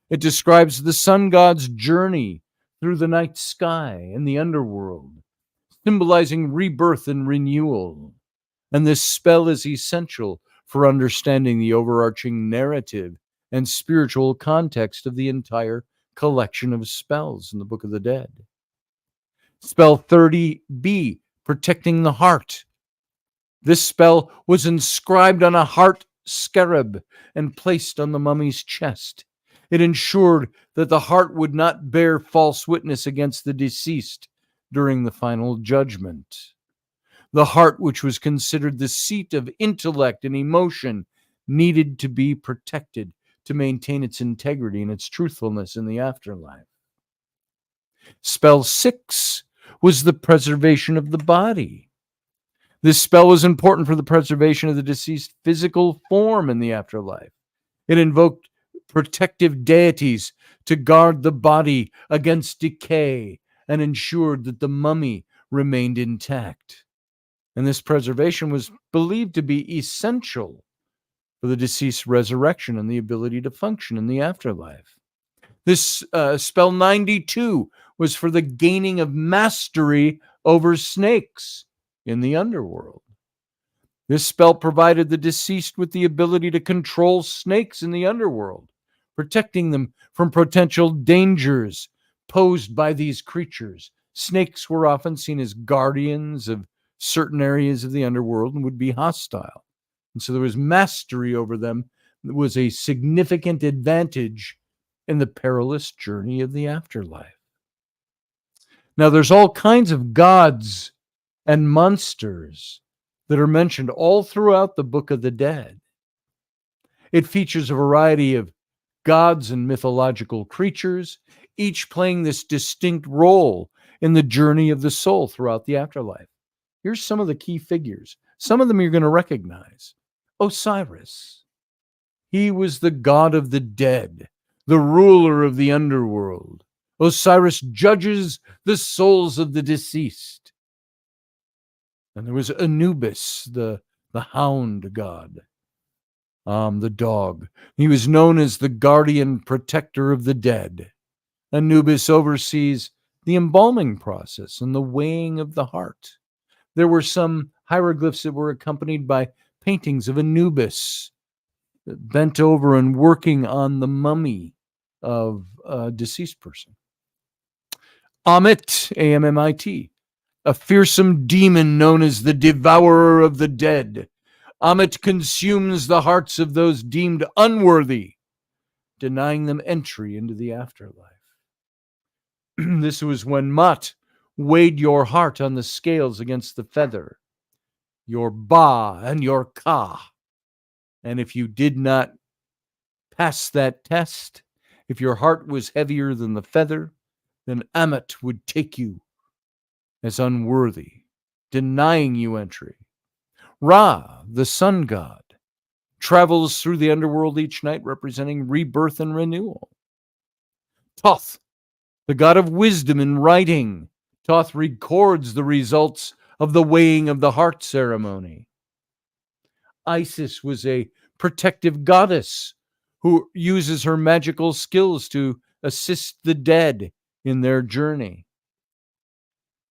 It describes the sun god's journey through the night sky and the underworld, symbolizing rebirth and renewal. And this spell is essential for understanding the overarching narrative and spiritual context of the entire collection of spells in the Book of the Dead. Spell 30B, protecting the heart. This spell was inscribed on a heart scarab and placed on the mummy's chest. It ensured that the heart would not bear false witness against the deceased during the final judgment. The heart, which was considered the seat of intellect and emotion, needed to be protected to maintain its integrity and its truthfulness in the afterlife. Spell 6 was the preservation of the body. This spell was important for the preservation of the deceased physical form in the afterlife. It invoked protective deities to guard the body against decay and ensured that the mummy remained intact. And this preservation was believed to be essential for the deceased's resurrection and the ability to function in the afterlife. This spell 92 was for the gaining of mastery over snakes in the underworld. This spell provided the deceased with the ability to control snakes in the underworld, protecting them from potential dangers posed by these creatures. Snakes were often seen as guardians of certain areas of the underworld and would be hostile. And so there was mastery over them that was a significant advantage in the perilous journey of the afterlife. Now, there's all kinds of gods and monsters that are mentioned all throughout the Book of the Dead. It features a variety of gods and mythological creatures, each playing this distinct role in the journey of the soul throughout the afterlife. Here's some of the key figures. Some of them you're going to recognize. Osiris. He was the god of the dead, the ruler of the underworld. Osiris judges the souls of the deceased. And there was Anubis, the hound god, the dog. He was known as the guardian protector of the dead. Anubis oversees the embalming process and the weighing of the heart. There were some hieroglyphs that were accompanied by paintings of Anubis bent over and working on the mummy of a deceased person. Amit, A-M-M-I-T, a fearsome demon known as the devourer of the dead. Amit consumes the hearts of those deemed unworthy, denying them entry into the afterlife. This was when Mat weighed your heart on the scales against the feather, your Ba and your Ka. And if you did not pass that test, if your heart was heavier than the feather, then Amit would take you as unworthy, denying you entry. Ra, the sun god, travels through the underworld each night, representing rebirth and renewal. Thoth, the god of wisdom and writing. Thoth records the results of the weighing of the heart ceremony. Isis was a protective goddess who uses her magical skills to assist the dead in their journey.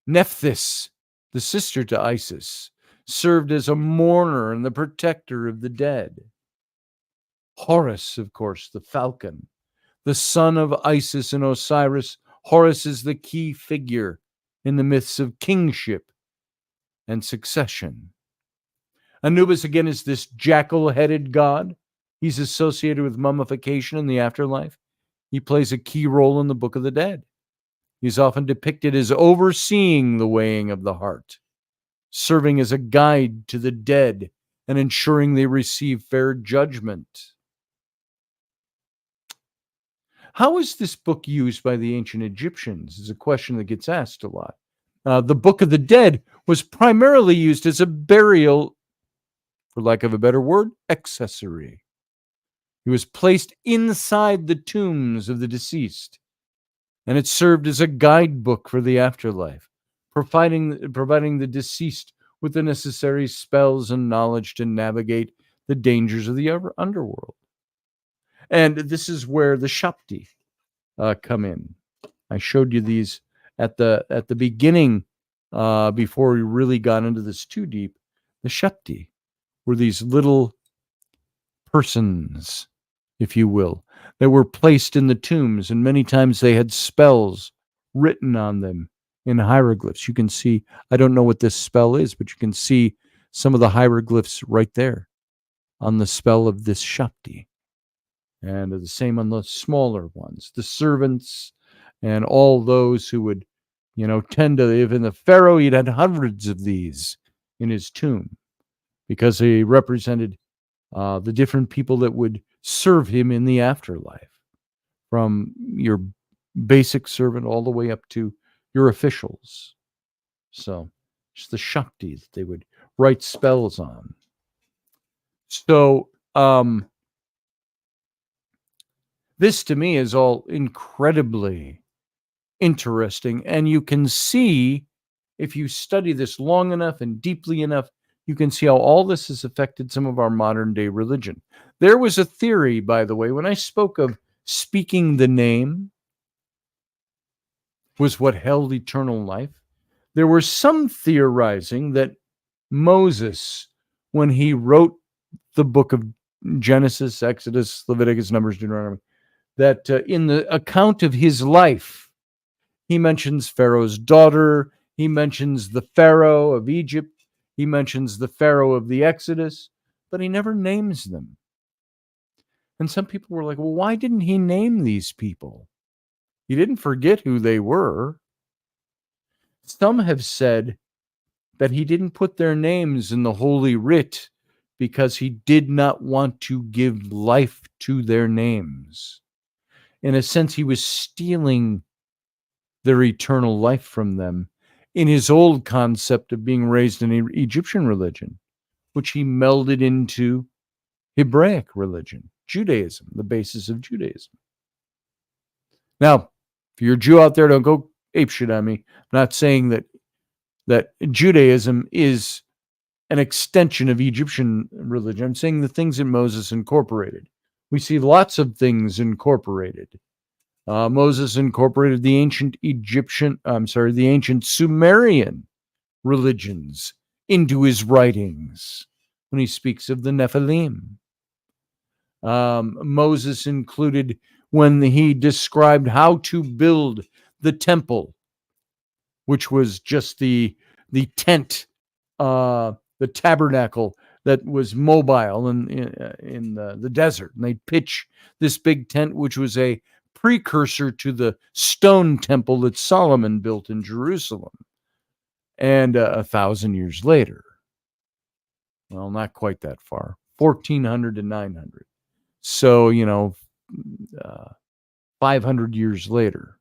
Nephthys, the sister to Isis, served as a mourner and the protector of the dead. Horus, of course, the falcon, the son of Isis and Osiris. Horus is the key figure in the myths of kingship and succession. Anubis, again, is this jackal-headed god. He's associated with mummification in the afterlife. He plays a key role in the Book of the Dead. He's often depicted as overseeing the weighing of the heart, serving as a guide to the dead and ensuring they receive fair judgment. How is this book used by the ancient Egyptians is a question that gets asked a lot. The Book of the Dead was primarily used as a burial, for lack of a better word, accessory. It was placed inside the tombs of the deceased, and it served as a guidebook for the afterlife, providing the deceased with the necessary spells and knowledge to navigate the dangers of the underworld. And this is where the Shakti come in. I showed you these at the beginning before we really got into this too deep. The Shakti were these little persons, if you will, that were placed in the tombs, and many times they had spells written on them in hieroglyphs. You can see, I don't know what this spell is, but you can see some of the hieroglyphs right there on the spell of this Shakti. And the same on the smaller ones, the servants and all those who would, tend to live in the pharaoh. He'd had hundreds of these in his tomb because they represented the different people that would serve him in the afterlife, from your basic servant all the way up to your officials. So it's the Shakti that they would write spells on. So this to me is all incredibly interesting. And you can see, if you study this long enough and deeply enough, you can see how all this has affected some of our modern day religion. There was a theory, by the way, when I spoke of speaking the name was what held eternal life. There was some theorizing that Moses, when he wrote the book of Genesis, Exodus, Leviticus, Numbers, Deuteronomy, that in the account of his life, he mentions Pharaoh's daughter, he mentions the Pharaoh of Egypt, he mentions the Pharaoh of the Exodus, but he never names them. And some people were like, well, why didn't he name these people? He didn't forget who they were. Some have said that he didn't put their names in the Holy Writ because he did not want to give life to their names. In a sense, he was stealing their eternal life from them in his old concept of being raised in Egyptian religion, which he melded into Hebraic religion, Judaism, the basis of Judaism. Now, if you're a Jew out there, don't go apeshit on me. I'm not saying that Judaism is an extension of Egyptian religion. I'm saying the things that Moses incorporated. We see lots of things incorporated. Moses incorporated the ancient Sumerian religions into his writings when he speaks of the Nephilim. Moses included when he described how to build the temple, which was just the tent, the tabernacle that was mobile in the desert. And they'd pitch this big tent, which was a precursor to the stone temple that Solomon built in Jerusalem. And 1,000 years later, well, not quite that far, 1400 to 900. So, 500 years later.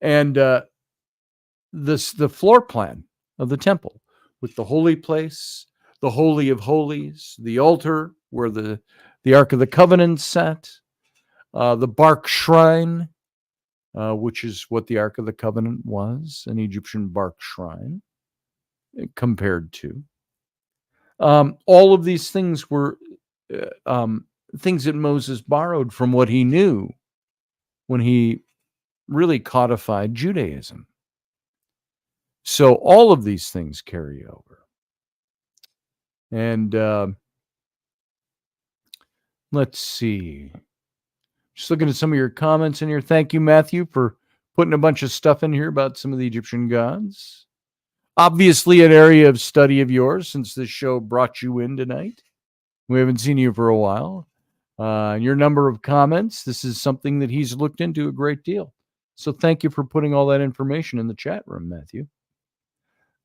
And the floor plan of the temple with the holy place, the Holy of Holies, the altar where the Ark of the Covenant sat, the bark shrine, which is what the Ark of the Covenant was, an Egyptian bark shrine compared to. All of these things were things that Moses borrowed from what he knew when he really codified Judaism. So all of these things carry over. And let's see. Just looking at some of your comments in here. Thank you, Matthew, for putting a bunch of stuff in here about some of the Egyptian gods. Obviously, an area of study of yours since this show brought you in tonight. We haven't seen you for a while. Your number of comments, this is something that he's looked into a great deal. So thank you for putting all that information in the chat room, Matthew.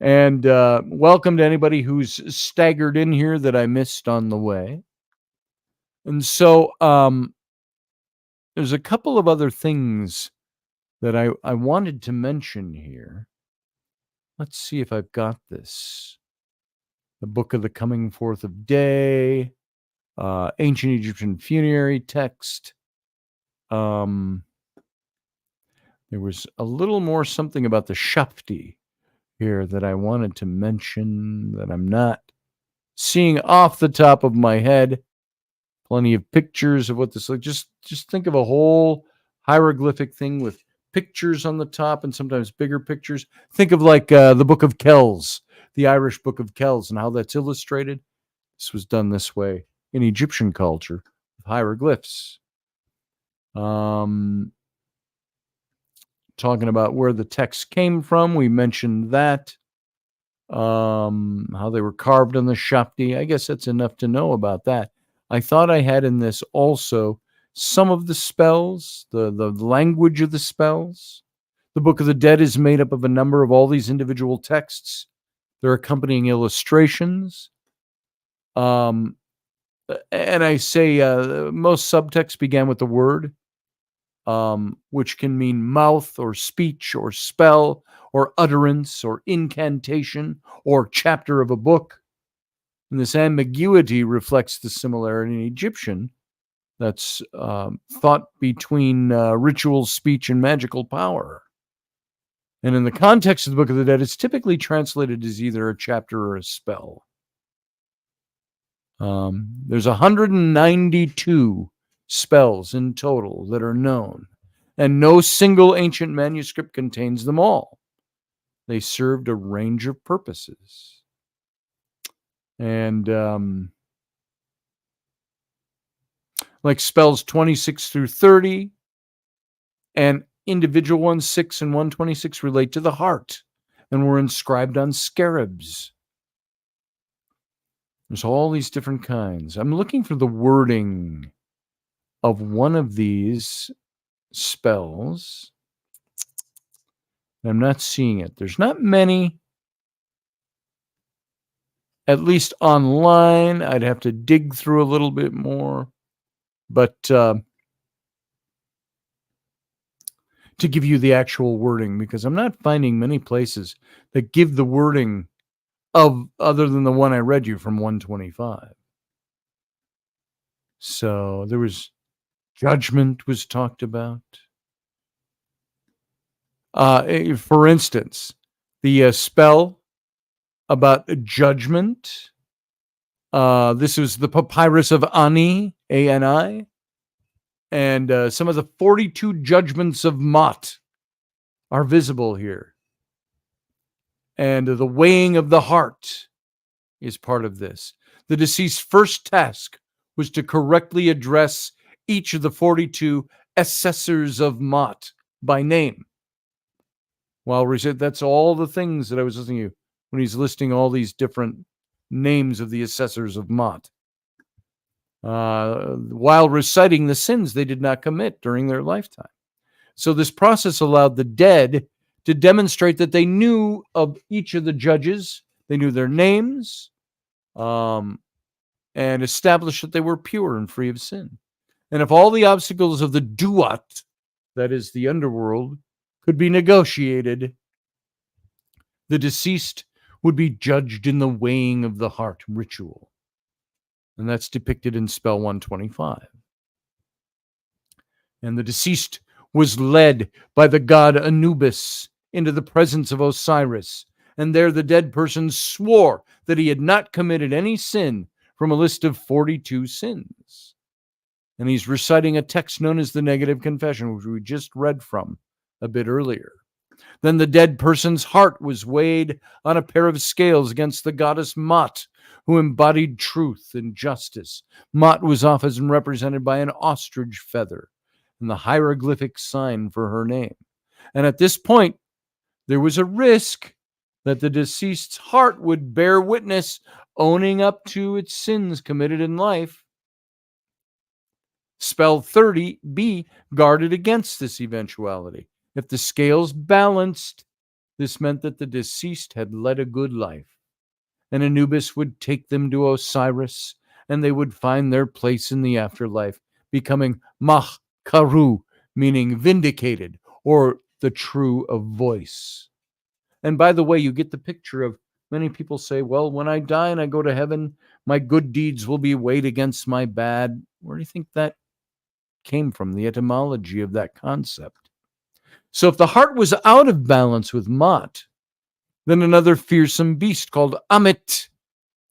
And welcome to anybody who's staggered in here that I missed on the way. And so there's a couple of other things that I wanted to mention here. Let's see if I've got this. The Book of the Coming Forth of Day, Ancient Egyptian funerary text. There was a little more something about the Shafti here that I wanted to mention that I'm not seeing off the top of my head. Plenty of pictures of what this looks. Just think of a whole hieroglyphic thing with pictures on the top and sometimes bigger pictures. Think of like the Book of Kells, the Irish Book of Kells, and how that's illustrated. This was done this way in Egyptian culture with hieroglyphs. Talking about where the text came from, we mentioned that. How they were carved on the Shafti. I guess that's enough to know about that. I thought I had in this also some of the spells, the language of the spells. The Book of the Dead is made up of a number of all these individual texts. They're accompanying illustrations. And I say most subtexts began with the word. which can mean mouth or speech or spell or utterance or incantation or chapter of a book. And this ambiguity reflects the similarity in Egyptian that's thought between ritual speech and magical power. And in the context of the Book of the Dead, it's typically translated as either a chapter or a spell. There's 192 spells in total that are known, and no single ancient manuscript contains them all. They served a range of purposes. And like spells 26 through 30 and individual ones 6 and 126 relate to the heart and were inscribed on scarabs. There's all these different kinds. I'm looking for the wording of one of these spells. I'm not seeing it. There's not many, at least online. I'd have to dig through a little bit more. But to give you the actual wording, because I'm not finding many places that give the wording of other than the one I read you from 125. So there was judgment was talked about. For instance, the spell about judgment. This was the Papyrus of Ani, A-N-I. And some of the 42 judgments of Mot are visible here. And the weighing of the heart is part of this. The deceased's first task was to correctly address each of the 42 assessors of Mot by name. While that's all the things that I was listening to when he's listing all these different names of the assessors of Mot. While reciting the sins they did not commit during their lifetime. So this process allowed the dead to demonstrate that they knew of each of the judges, they knew their names, and established that they were pure and free of sin. And if all the obstacles of the duat, that is the underworld, could be negotiated, the deceased would be judged in the weighing of the heart ritual. And that's depicted in spell 125. And the deceased was led by the god Anubis into the presence of Osiris. And there the dead person swore that he had not committed any sin from a list of 42 sins. And he's reciting a text known as the negative confession, which we just read from a bit earlier. Then the dead person's heart was weighed on a pair of scales against the goddess Mot, who embodied truth and justice. Mot was often represented by an ostrich feather and the hieroglyphic sign for her name. And at this point, there was a risk that the deceased's heart would bear witness, owning up to its sins committed in life. Spell 30b guarded against this eventuality. If the scales balanced, this meant that the deceased had led a good life. And Anubis would take them to Osiris, and they would find their place in the afterlife, becoming Mach-Karu, meaning vindicated, or the true of voice. And by the way, you get the picture of many people say, well, when I die and I go to heaven, my good deeds will be weighed against my bad. Where do you think that came from, the etymology of that concept? So if the heart was out of balance with Mot, then another fearsome beast called Amit,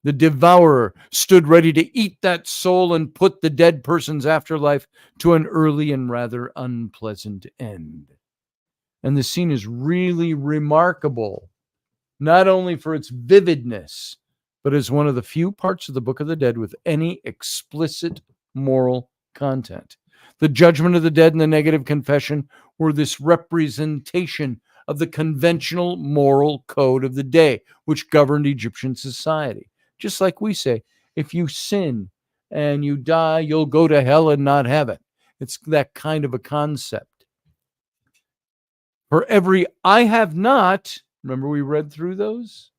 the devourer, stood ready to eat that soul and put the dead person's afterlife to an early and rather unpleasant end. And the scene is really remarkable, not only for its vividness, but as one of the few parts of the Book of the Dead with any explicit moral content. The judgment of the dead and the negative confession were this representation of the conventional moral code of the day, which governed Egyptian society. Just like we say, if you sin and you die, you'll go to hell and not heaven. It's that kind of a concept. For every I have not, remember we read through those?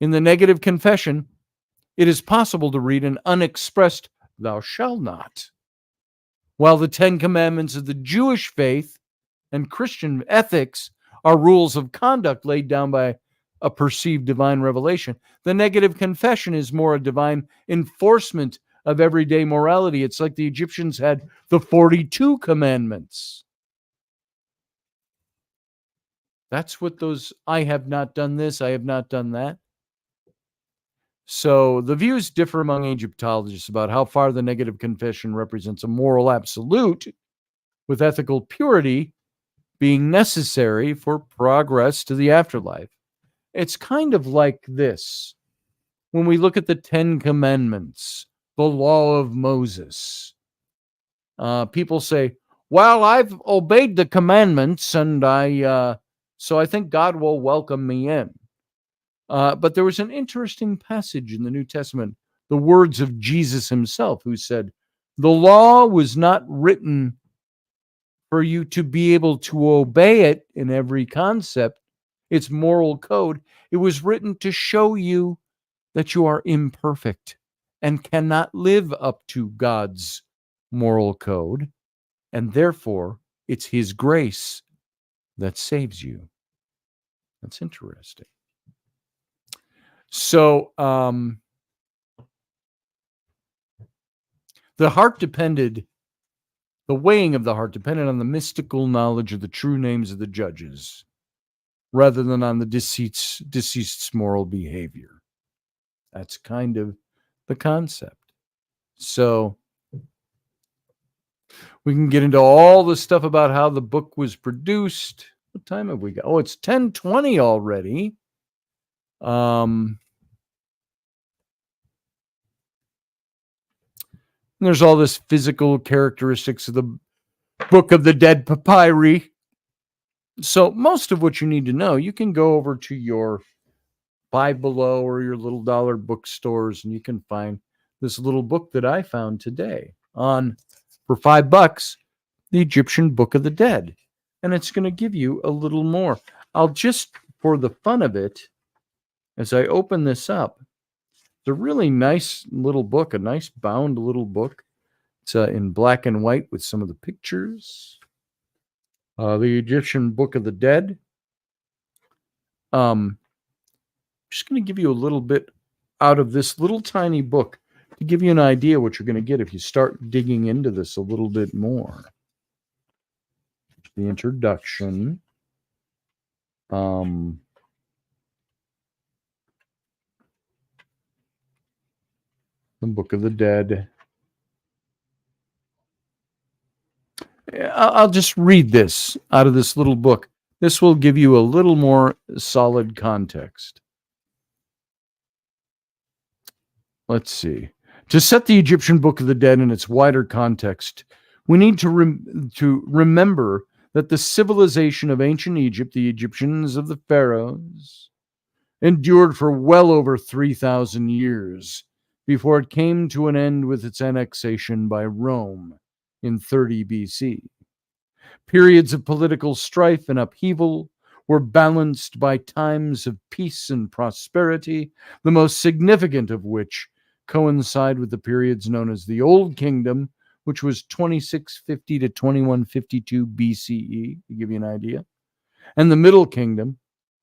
In the negative confession, it is possible to read an unexpressed thou shalt not. while the 10 Commandments of the Jewish faith and Christian ethics are rules of conduct laid down by a perceived divine revelation. The negative confession is more a divine enforcement of everyday morality. It's like the Egyptians had the 42 commandments. That's what those, I have not done this, I have not done that. So the views differ among Egyptologists about how far the negative confession represents a moral absolute, with ethical purity being necessary for progress to the afterlife. It's kind of like this. When we look at the 10 Commandments, the law of Moses, people say, well, I've obeyed the commandments, and so I think God will welcome me in. But there was an interesting passage in the New Testament, the words of Jesus himself, who said, the law was not written for you to be able to obey it in every concept, its moral code. It was written to show you that you are imperfect and cannot live up to God's moral code, and therefore it's his grace that saves you. That's interesting. So the weighing of the heart depended on the mystical knowledge of the true names of the judges, rather than on the deceased's moral behavior. That's kind of the concept. So we can get into all the stuff about how the book was produced. What time have we got? Oh, it's 10:20 already. There's all this physical characteristics of the Book of the Dead papyri. So most of what you need to know, you can go over to your Five Below or your little dollar bookstores, and you can find this little book that I found today on, for $5, the Egyptian Book of the Dead. And it's going to give you a little more. I'll just, for the fun of it, as I open this up, it's a really nice little book, a nice bound little book. It's in black and white with some of the pictures. The Egyptian Book of the Dead. I'm just going to give you a little bit out of this little tiny book to give you an idea what you're going to get if you start digging into this a little bit more. The introduction. The Book of the Dead. I'll just read this out of this little book. This will give you a little more solid context. Let's see. To set the Egyptian Book of the Dead in its wider context, we need to remember that the civilization of ancient Egypt, the Egyptians of the pharaohs, endured for well over 3,000 years before it came to an end with its annexation by Rome in 30 BC. Periods of political strife and upheaval were balanced by times of peace and prosperity, the most significant of which coincide with the periods known as the Old Kingdom, which was 2650 to 2152 BCE, to give you an idea, and the Middle Kingdom,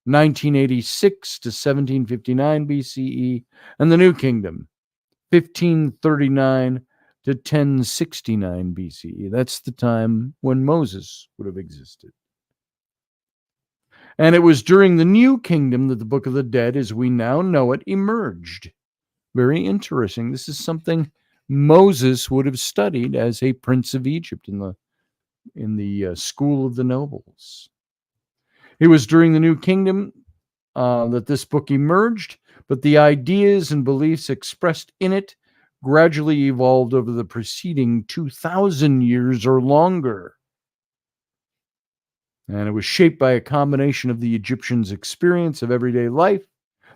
1986 to 1759 BCE, and the New Kingdom, 1539 to 1069 BCE. That's the time when Moses would have existed. And it was during the New Kingdom that the Book of the Dead, as we now know it, emerged. Very interesting. This is something Moses would have studied as a prince of Egypt in the school of the nobles. It was during the New Kingdom that this book emerged, but the ideas and beliefs expressed in it gradually evolved over the preceding 2,000 years or longer. And it was shaped by a combination of the Egyptians' experience of everyday life,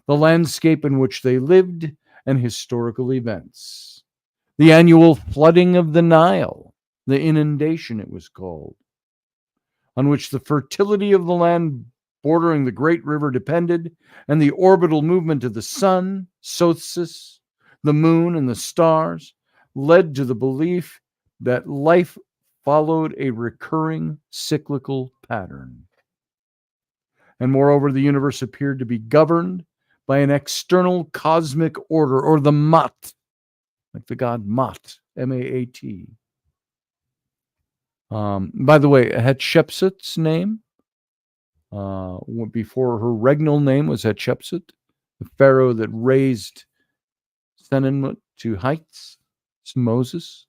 the landscape in which they lived, and historical events. The annual flooding of the Nile, the inundation it was called, on which the fertility of the land bordering the great river depended, and the orbital movement of the sun, solstice, the moon, and the stars led to the belief that life followed a recurring cyclical pattern. And moreover, the universe appeared to be governed by an external cosmic order, or the Maat, like the god Maat, M-A-A-T. By the way, Hatshepsut's name, before her regnal name was Hatshepsut, the pharaoh that raised Senenmut to heights, Moses,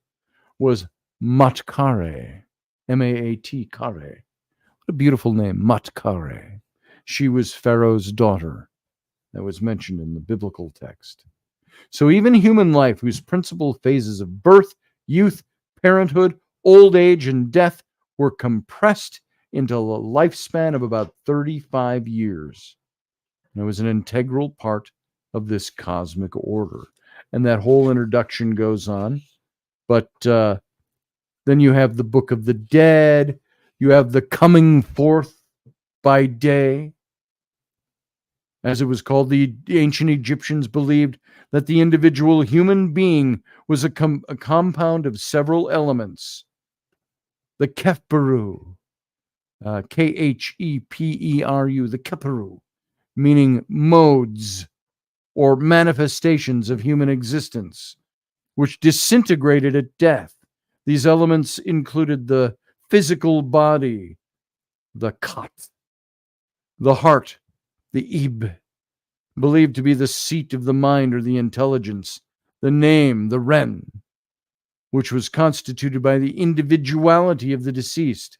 was Matkare, M-A-A-T, Kare. What a beautiful name, Matkare. She was Pharaoh's daughter that was mentioned in the biblical text. So even human life, whose principal phases of birth, youth, parenthood, old age, and death were compressed into a lifespan of about 35 years. And it was an integral part of this cosmic order. And that whole introduction goes on. But then you have the Book of the Dead. You have the coming forth by day. As it was called, the ancient Egyptians believed that the individual human being was a compound of several elements. The Khepru, K-H-E-P-E-R-U, the Khepru, meaning modes or manifestations of human existence, which disintegrated at death. These elements included the physical body, the Khat, the heart, the Ib, believed to be the seat of the mind or the intelligence, the name, the Ren, which was constituted by the individuality of the deceased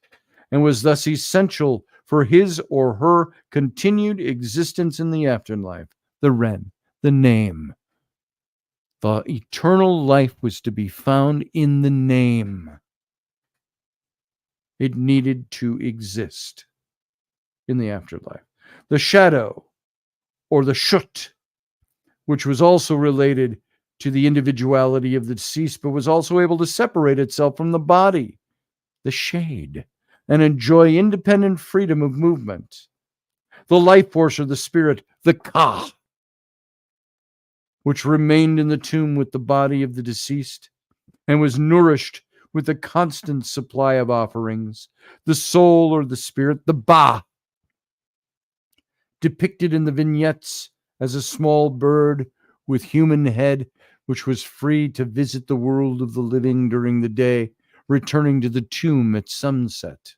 and was thus essential for his or her continued existence in the afterlife, the Ren, the name. The eternal life was to be found in the name. It needed to exist in the afterlife. The shadow, or the Shut, which was also related to the individuality of the deceased, but was also able to separate itself from the body, the shade, and enjoy independent freedom of movement. The life force, or the spirit, the Ka, which remained in the tomb with the body of the deceased and was nourished with a constant supply of offerings. The soul, or the spirit, the Ba, depicted in the vignettes as a small bird with human head, which was free to visit the world of the living during the day, returning to the tomb at sunset.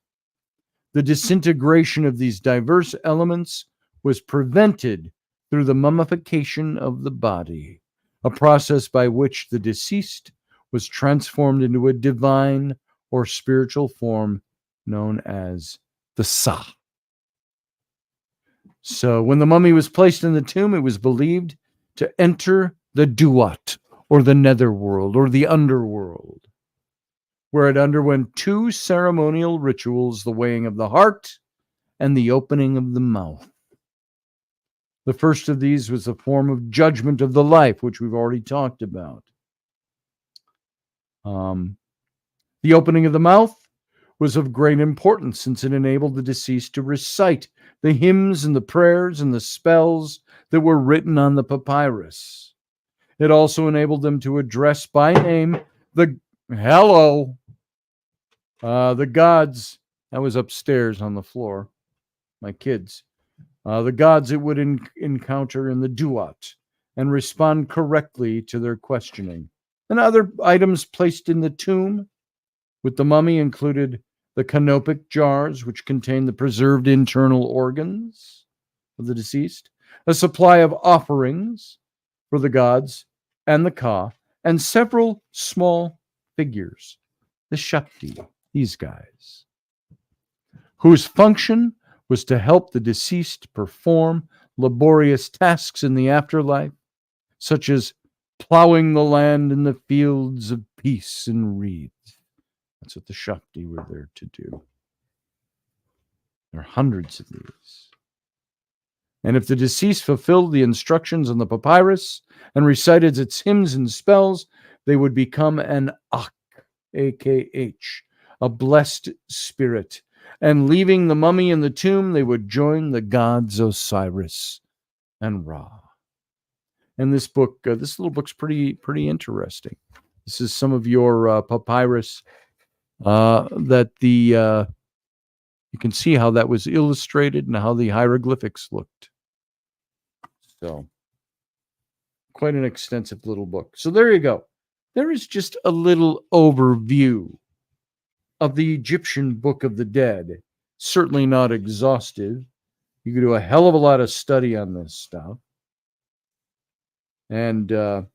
The disintegration of these diverse elements was prevented through the mummification of the body, a process by which the deceased was transformed into a divine or spiritual form known as the Sa. So when the mummy was placed in the tomb, it was believed to enter the Duat, or the netherworld, or the underworld, where it underwent two ceremonial rituals, the weighing of the heart and the opening of the mouth. The first of these was a form of judgment of the life, which we've already talked about. The opening of the mouth was of great importance, since it enabled the deceased to recite the hymns and the prayers and the spells that were written on the papyrus. It also enabled them to address by name the gods. That was upstairs on the floor, my kids. The gods it would encounter in the Duat, and respond correctly to their questioning. And other items placed in the tomb with the mummy included the canopic jars, which contained the preserved internal organs of the deceased, a supply of offerings for the gods and the Ka, and several small figures, the Shakti, these guys, whose function was to help the deceased perform laborious tasks in the afterlife, such as plowing the land in the fields of peace and reeds. That's what the Shakti were there to do. There are hundreds of these. And if the deceased fulfilled the instructions on the papyrus and recited its hymns and spells, they would become an Ak, A-K-H, a blessed spirit. And leaving the mummy in the tomb, they would join the gods Osiris and Ra. And this book, this little book's pretty interesting. This is some of your papyrus that the you can see how that was illustrated and how the hieroglyphics looked. So, quite an extensive little book. So there you go. There is just a little overview of the Egyptian Book of the Dead. Certainly not exhaustive. You could do a hell of a lot of study on this stuff. And got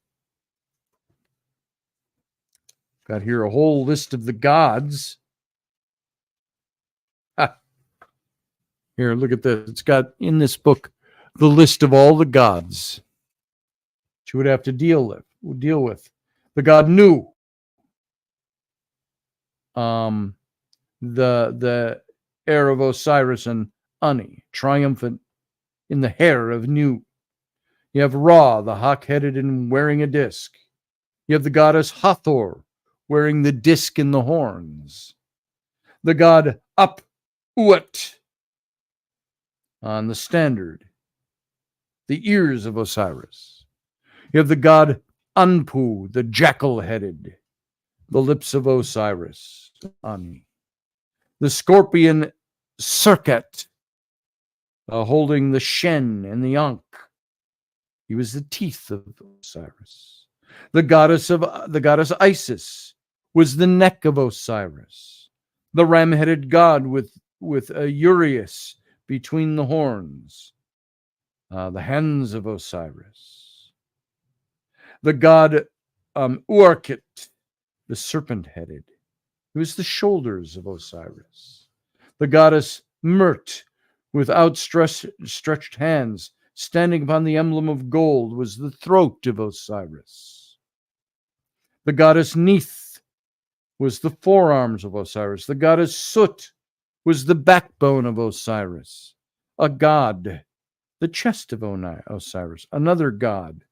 here a whole list of the gods. Here, look at this. It's got in this book the list of all the gods that you would have to deal with. The god Nu. The heir of Osiris and Ani, triumphant in the hair of Nu. You have Ra, the hawk-headed and wearing a disc. You have the goddess Hathor, wearing the disc in the horns. The god Ap-Uat on the standard, the ears of Osiris. You have the god Anpu, the jackal-headed, the lips of Osiris, Ani. The scorpion Serket, holding the Shen and the Ankh. He was the teeth of Osiris. The goddess Isis was the neck of Osiris. The ram-headed god with Urias between the horns, the hands of Osiris. The god Uarkit, the serpent-headed. It was the shoulders of Osiris. The goddess Mert, with outstretched hands, standing upon the emblem of gold, was the throat of Osiris. The goddess Neith was the forearms of Osiris. The goddess Sut was the backbone of Osiris. A god, the chest of Osiris. Another god,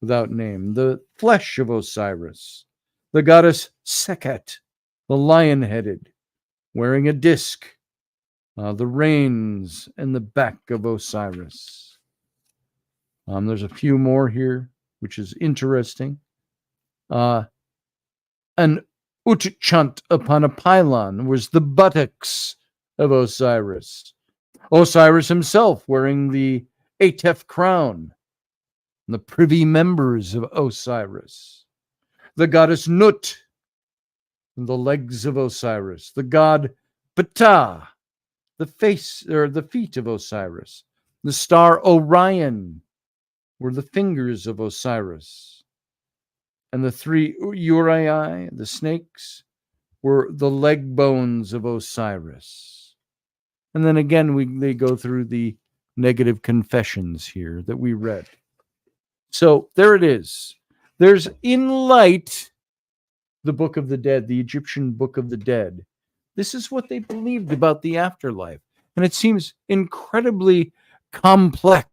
without name, the flesh of Osiris. The goddess Sekhet, the lion-headed, wearing a disc, the reins and the back of Osiris. There's a few more here, which is interesting. An Utchant upon a pylon was the buttocks of Osiris. Osiris himself wearing the Atef crown, the privy members of Osiris. The goddess Nut, the legs of Osiris. The god Ptah, the face or the feet of Osiris. The star Orion were the fingers of Osiris. And the three Uriae, the snakes, were the leg bones of Osiris. And then again, they go through the negative confessions here that we read. So there it is. There's in light the Book of the Dead, the Egyptian Book of the Dead. This is what they believed about the afterlife. And it seems incredibly complex.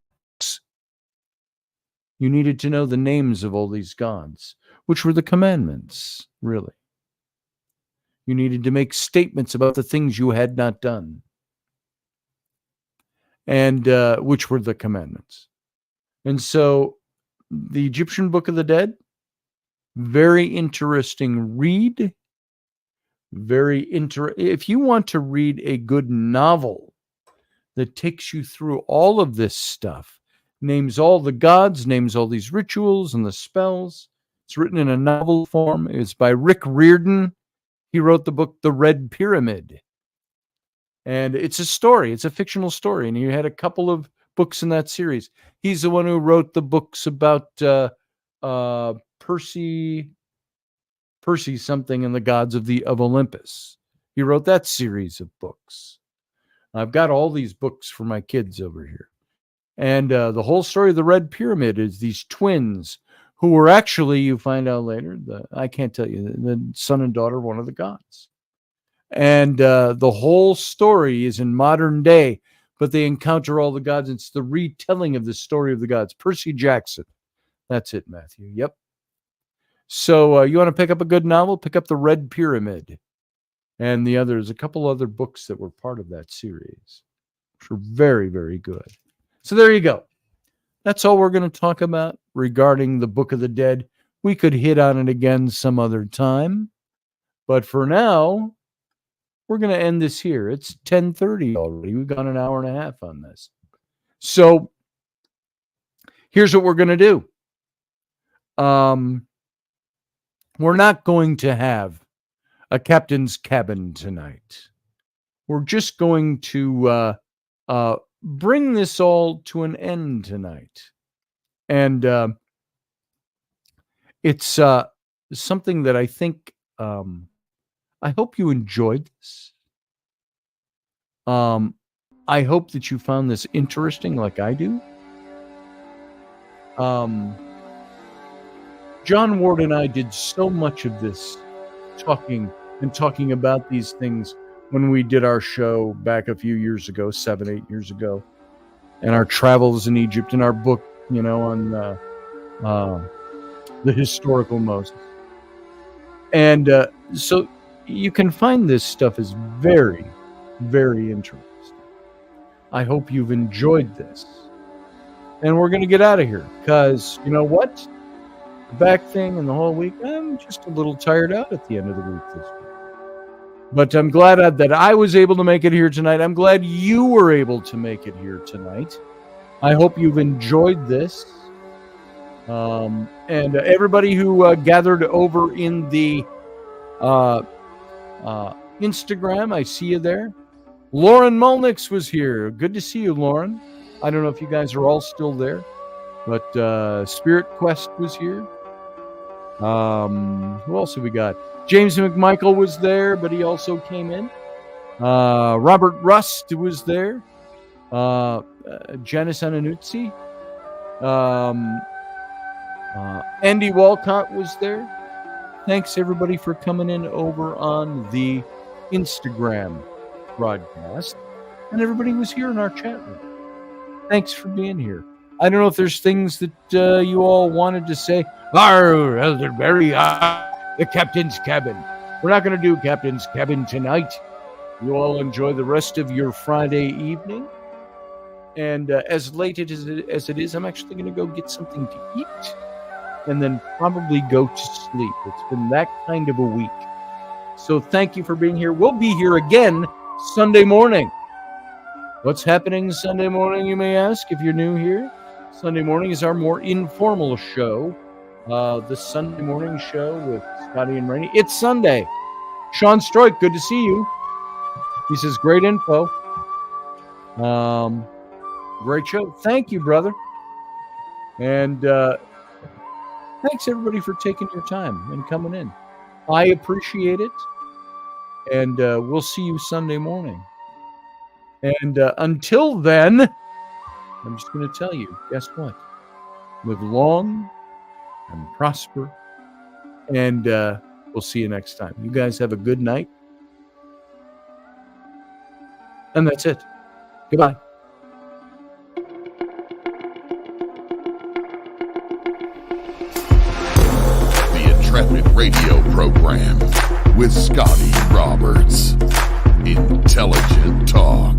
You needed to know the names of all these gods, which were the commandments, really. You needed to make statements about the things you had not done, and which were the commandments. And so the Egyptian Book of the Dead, very interesting read. If you want to read a good novel that takes you through all of this stuff, names all the gods, names all these rituals and the spells. It's written in a novel form. It's by Rick Riordan. He wrote the book The Red Pyramid. And it's a story. It's a fictional story. And he had a couple of books in that series. He's the one who wrote the books about Percy something and the gods of Olympus. He wrote that series of books. I've got all these books for my kids over here. And the whole story of the Red Pyramid is these twins who were actually, you find out later, I can't tell you, the son and daughter of one of the gods. And the whole story is in modern day, but they encounter all the gods. It's the retelling of the story of the gods. Percy Jackson. That's it, Matthew. Yep. So you want to pick up a good novel? Pick up The Red Pyramid. And there's a couple other books that were part of that series, which were very, very good. So there you go. That's all we're going to talk about regarding the Book of the Dead. We could hit on it again some other time, But for now, we're going to end this here. It's 10:30 already. We've gone an hour and a half on this. So here's what we're going to do. We're not going to have a captain's cabin tonight. We're just going to bring this all to an end tonight. And it's something that I think, I hope you enjoyed this. I hope that you found this interesting like I do. John Ward and I did so much of this talking about these things when we did our show back a few years ago, 7-8 years ago, and our travels in Egypt and our book, on the historical Moses. And so you can find this stuff is very, very interesting. I hope you've enjoyed this. And we're going to get out of here because, you know what? The back thing and the whole week, I'm just a little tired out at the end of the week this week. But I'm glad that I was able to make it here tonight. I'm glad you were able to make it here tonight. I hope you've enjoyed this. And everybody who gathered over in the Instagram, I see you there. Lauren Mulnix was here. Good to see you, Lauren. I don't know if you guys are all still there, but Spirit Quest was here. Who else have we got? James McMichael was there, but he also came in. Robert Rust was there. Janice Ananuzzi. Andy Walcott was there. Thanks, everybody, for coming in over on the Instagram broadcast. And everybody was here in our chat room. Thanks for being here. I don't know if there's things that you all wanted to say. Elder Barry, the captain's cabin. We're not going to do captain's cabin tonight. You all enjoy the rest of your Friday evening. And as late as it is, I'm actually going to go get something to eat and then probably go to sleep. It's been that kind of a week. So thank you for being here. We'll be here again Sunday morning. What's happening Sunday morning, you may ask, if you're new here? Sunday morning is our more informal show. The Sunday morning show with Scotty and Rainey. It's Sunday. Sean Stroik, good to see you. He says, great info. Great show. Thank you, brother. And thanks, everybody, for taking your time and coming in. I appreciate it. And we'll see you Sunday morning. And until then, I'm just going to tell you, guess what? Live long and prosper. And we'll see you next time. You guys have a good night. And that's it. Goodbye. The Intrepid radio program with Scotty Roberts. Intelligent talk.